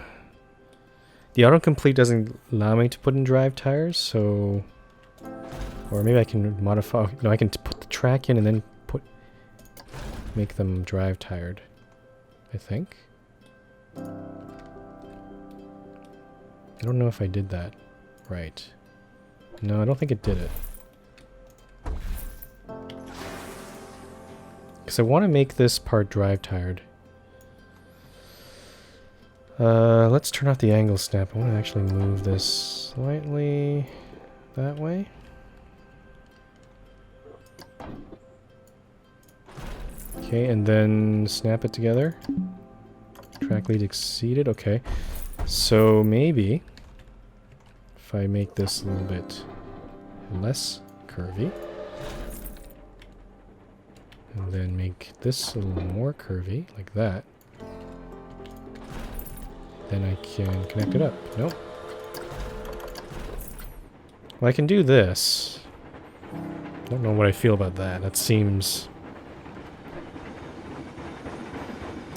The autocomplete doesn't allow me to put in drive tires, so... Or maybe I can modify... No, I can put the track in and then make them drive tired, I think. I don't know if I did that right. No, I don't think it did it. Because I want to make this part drive tired. Let's turn off the angle snap. I want to actually move this slightly that way. Okay, and then snap it together. Track lead exceeded. Okay. So maybe if I make this a little bit less curvy, and then make this a little more curvy, like that, then I can connect it up. Nope. Well, I can do this. Don't know what I feel about that. That seems...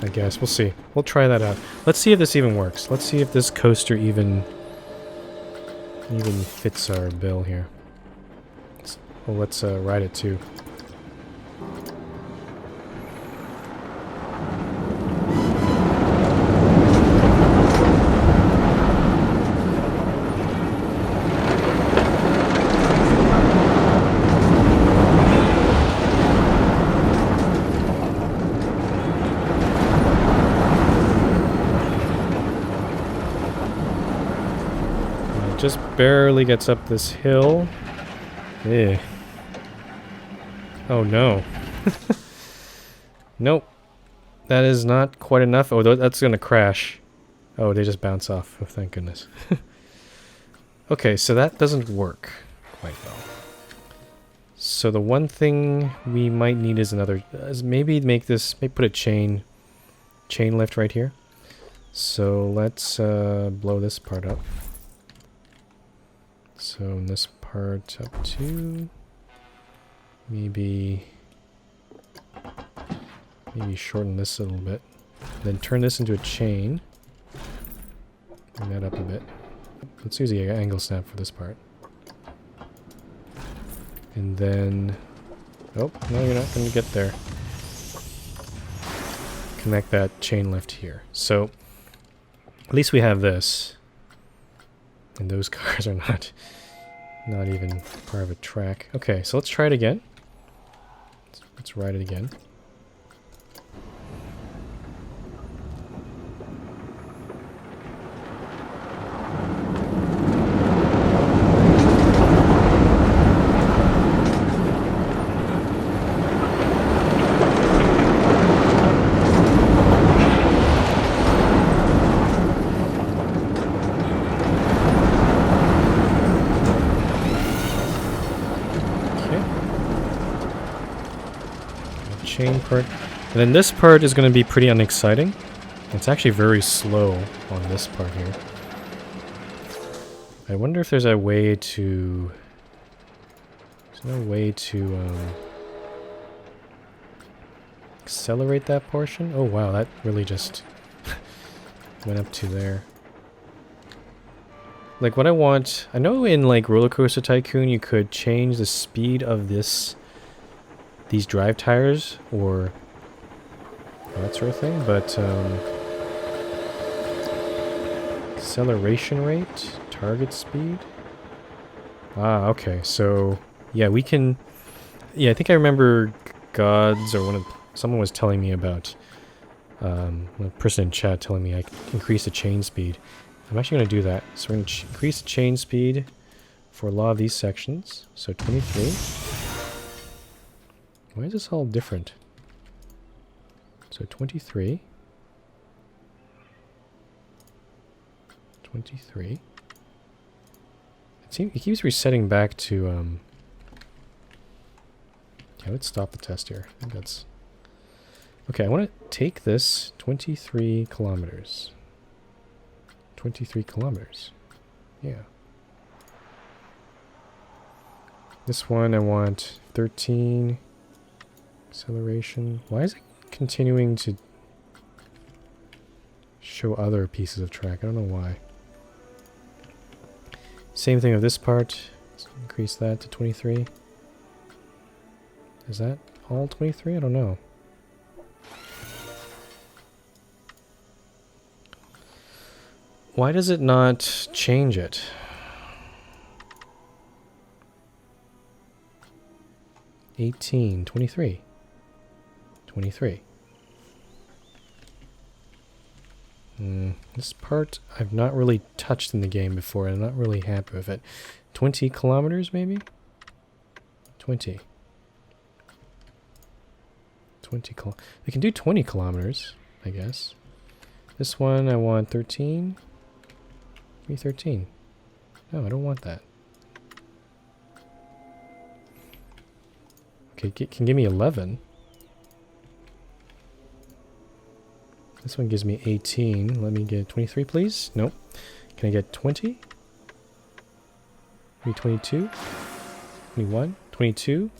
I guess. We'll see. We'll try that out. Let's see if this even works. Let's see if this coaster even fits our bill here. Well, let's ride it too. Just barely gets up this hill. Eh. Oh no. Nope. That is not quite enough. Oh, that's gonna crash. Oh, they just bounce off. Oh, thank goodness. Okay, so that doesn't work quite well. So the one thing we might need is another... is maybe make this... maybe put a chain lift right here. So let's blow this part up. So this part up to maybe shorten this a little bit. Then turn this into a chain. Bring that up a bit. Let's use the angle snap for this part. And then... oh, no, you're not going to get there. Connect that chain lift here. So at least we have this. And those cars are not even part of a track. Okay, so let's try it again. Let's ride it again. Chain part. And then this part is going to be pretty unexciting. It's actually very slow on this part here. I wonder if there's a way to... there's no way to accelerate that portion? Oh wow, that really just went up to there. Like what I want... I know in like Roller Coaster Tycoon you could change the speed of these drive tires or that sort of thing, but acceleration rate, target speed. Ah, okay. So yeah, we can. Yeah, I think I remember Gods or someone was telling me about a person in chat telling me I can increase the chain speed. I'm actually going to do that. So we're going to increase the chain speed for a lot of these sections. So 23. Why is this all different? So 23. 23. I See, it keeps resetting back to, yeah, let's stop the test here. I think that's... Okay, I want to take this 23 kilometers. 23 kilometers. Yeah. This one I want 13 acceleration. Why is it continuing to show other pieces of track? I don't know why. Same thing with this part. Let's increase that to 23. Is that all 23? I don't know. Why does it not change it? $18, 23. 23. This part I've not really touched in the game before, and I'm not really happy with it. 20 kilometers, maybe? 20. 20 we can do 20 kilometers, I guess. This one I want 13. Give me 13. No, I don't want that. Okay, can give me 11. This one gives me 18. Let me get 23, please. Nope. Can I get 20? Maybe 22? 21? 22?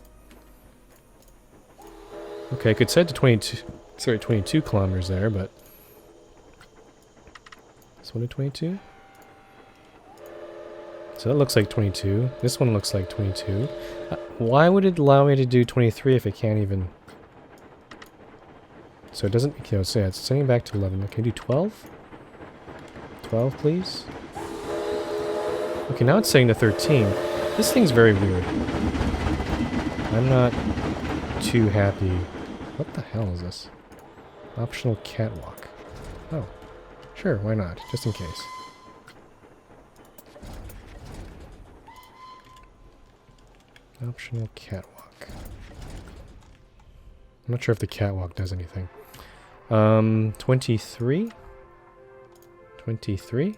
Okay, I could set to 22. Sorry, 22 kilometers there, but... This one to 22? So that looks like 22. This one looks like 22. Why would it allow me to do 23 if it can't even... So it doesn't... Okay, so yeah, it's sending back to 11. Can I do 12? 12, please? Okay, now it's saying to 13. This thing's very weird. I'm not too happy. What the hell is this? Optional catwalk. Oh. Sure, why not? Just in case. Optional catwalk. I'm not sure if the catwalk does anything. 23? 23? I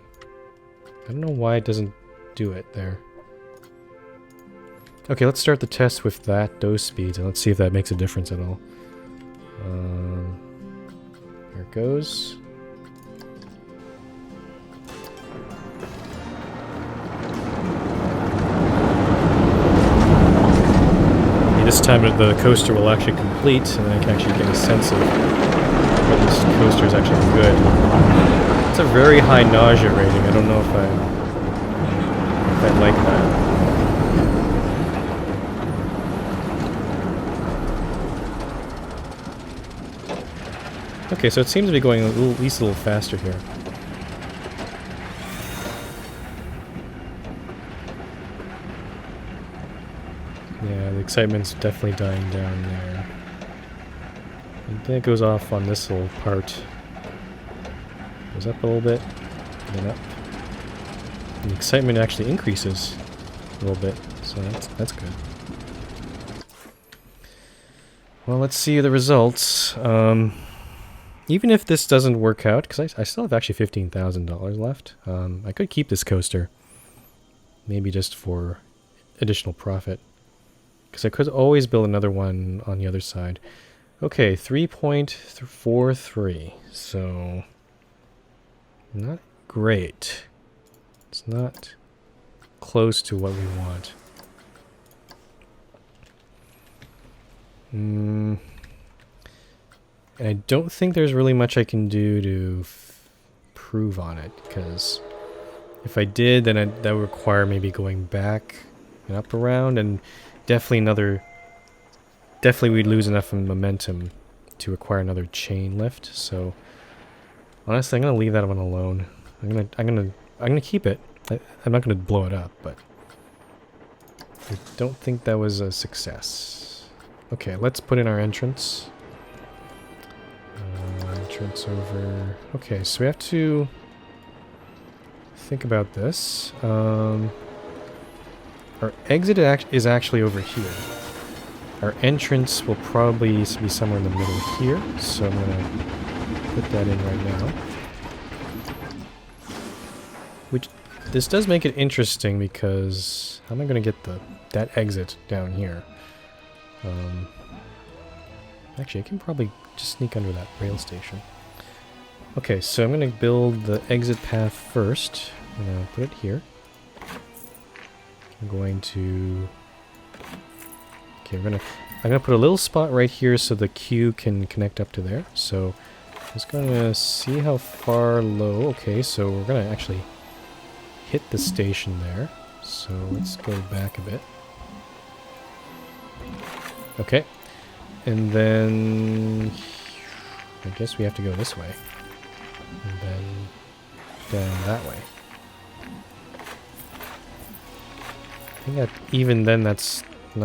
don't know why it doesn't do it there. Okay, let's start the test with those speeds, and let's see if that makes a difference at all. Here it goes. This time the coaster will actually complete, and I can actually get a sense of whether this coaster is actually good. It's a very high nausea rating. I don't know if I like that. Okay, so it seems to be going at least a little faster here. Yeah, the excitement's definitely dying down there. And then it goes off on this little part. Goes up a little bit, then up. And the excitement actually increases a little bit, so that's good. Well, let's see the results. Even if this doesn't work out, because I still have actually $15,000 left, I could keep this coaster. Maybe just for additional profit. Because I could always build another one on the other side. Okay, 3.43. So, not great. It's not close to what we want. And I don't think there's really much I can do to prove on it. Because if I did, then that would require maybe going back and up around, and definitely we'd lose enough momentum to require another chain lift. So honestly, I'm gonna leave that one alone. I'm gonna keep it. I'm not gonna blow it up, but I don't think that was a success. Okay, let's put in our entrance. Entrance over. Okay, so we have to think about this. Our exit is actually over here. Our entrance will probably be somewhere in the middle here, so I'm going to put that in right now. Which this does make it interesting because how am I going to get that exit down here? Actually, I can probably just sneak under that rail station. Okay, so I'm going to build the exit path first. I'm going to put it here. I'm going to... Okay, I'm gonna put a little spot right here so the queue can connect up to there. So I'm just gonna see how far low. Okay, so we're gonna actually hit the station there. So let's go back a bit. Okay, and then I guess we have to go this way, and then down that way. I think that even then that's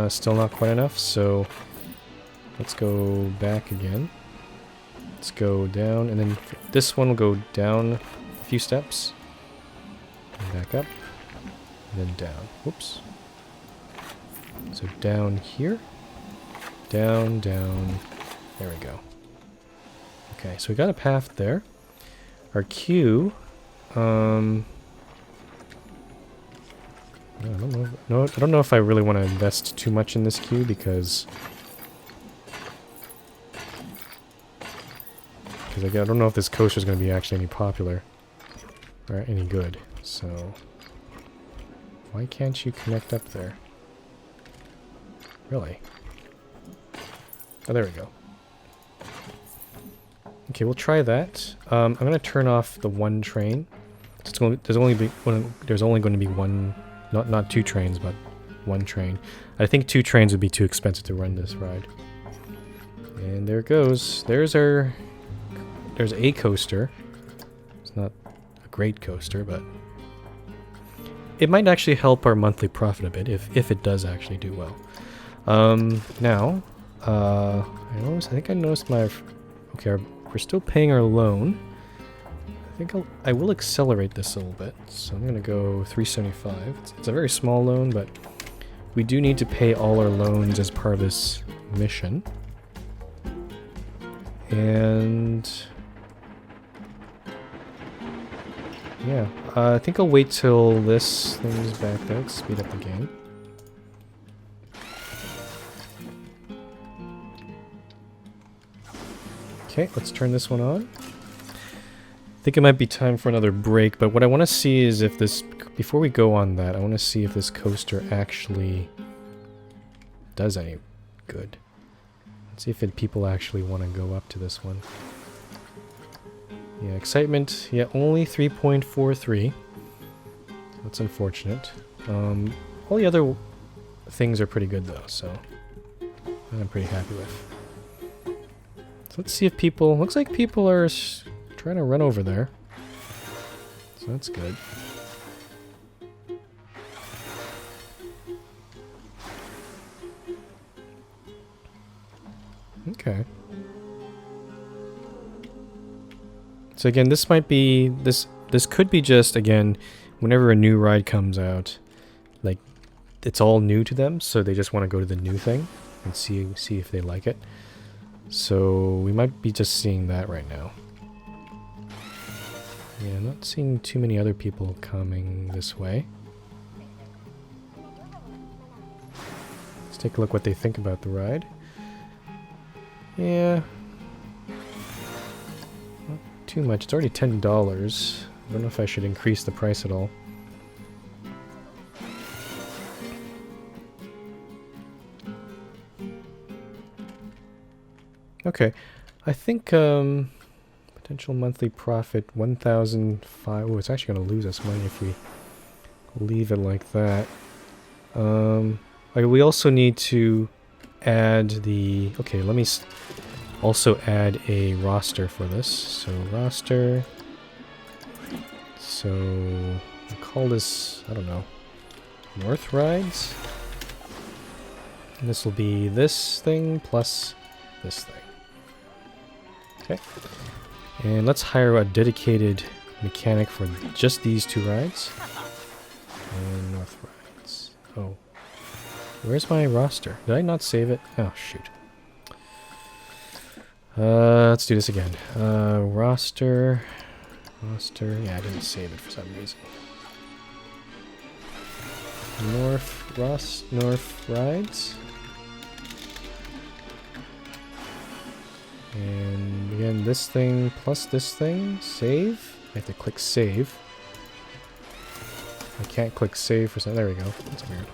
still not quite enough, so let's go back again. Let's go down, and then this one will go down a few steps, and back up, and then down. Whoops. So down here, down, down, there we go. Okay, so we got a path there. Our queue, I don't know if I really want to invest too much in this queue because I don't know if this coaster is going to be actually any popular or any good. So why can't you connect up there? Really? Oh, there we go. Okay, we'll try that. I'm going to turn off the one train. So there's only going to be one. Not two trains, but one train. I think two trains would be too expensive to run this ride. And there it goes. There's a coaster. It's not a great coaster, but it might actually help our monthly profit a bit if it does actually do well. Now, I think I noticed my... Okay, we're still paying our loan. I think I will accelerate this a little bit, so I'm gonna go 375. It's a very small loan, but we do need to pay all our loans as part of this mission. And yeah, I think I'll wait till this thing is backed out, speed up the game. Okay, let's turn this one on. I think it might be time for another break, but what I want to see is if this... Before we go on that, I want to see if this coaster actually does any good. Let's see if people actually want to go up to this one. Yeah, excitement. Yeah, only 3.43. That's unfortunate. All the other things are pretty good though, so I'm pretty happy with. So let's see if people... Looks like people are trying to run over there. So that's good. Okay. So again, this might be... This could be just, again, whenever a new ride comes out, like, it's all new to them, so they just want to go to the new thing and see if they like it. So we might be just seeing that right now. Yeah, I'm not seeing too many other people coming this way. Let's take a look what they think about the ride. Yeah. Not too much. It's already $10. I don't know if I should increase the price at all. Okay. I think, potential monthly profit, 1,005. Oh, it's actually going to lose us money if we leave it like that. We also need to add the... Okay, let me also add a roster for this. So, roster. So, I'll call this, I don't know, North Rides. And this will be this thing plus this thing. Okay. And let's hire a dedicated mechanic for just these two rides. And North Rides. Oh. Where's my roster? Did I not save it? Oh, shoot. Let's do this again. Roster. Yeah, I didn't save it for some reason. North rides. And again, this thing plus this thing, save. I have to click save. I can't click save for some. There we go. That's weird.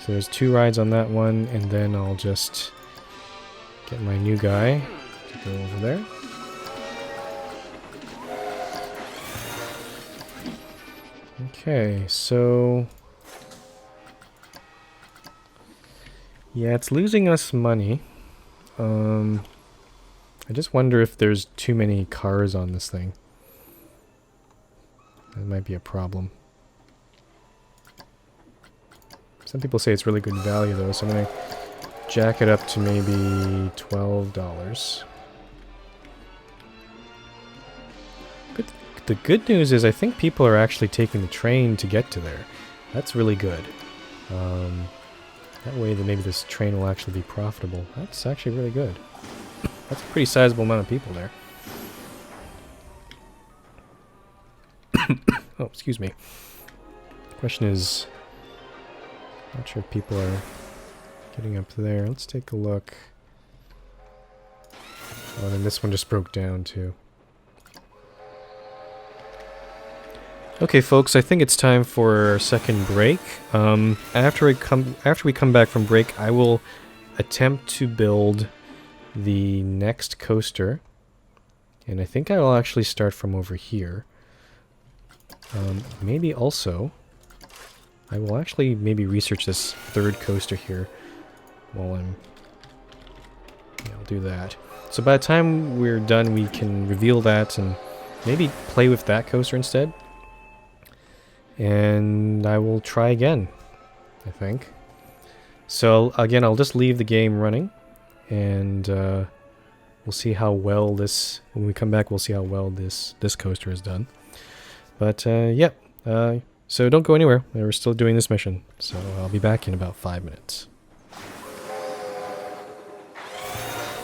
So there's 2 rides on that one, and then I'll just get my new guy to go over there. Okay, so yeah, it's losing us money. I just wonder if there's too many cars on this thing. That might be a problem. Some people say it's really good value though, so I'm gonna jack it up to maybe $12. The good news is I think people are actually taking the train to get to there. That's really good. That way that maybe this train will actually be profitable. That's actually really good. That's a pretty sizable amount of people there. Oh, excuse me. Question is, not sure if people are getting up there. Let's take a look. Oh, and then this one just broke down too. Okay, folks, I think it's time for our second break. After we come back from break, I will attempt to build the next coaster, and I think I will actually start from over here. Maybe also, I will actually maybe research this third coaster here while I'm. Yeah, I'll do that. So by the time we're done, we can reveal that and maybe play with that coaster instead. And I will try again, I think. So again, I'll just leave the game running, and we'll see how well this. When we come back, we'll see how well this coaster is done. But yeah, so don't go anywhere. We're still doing this mission, so I'll be back in about 5 minutes.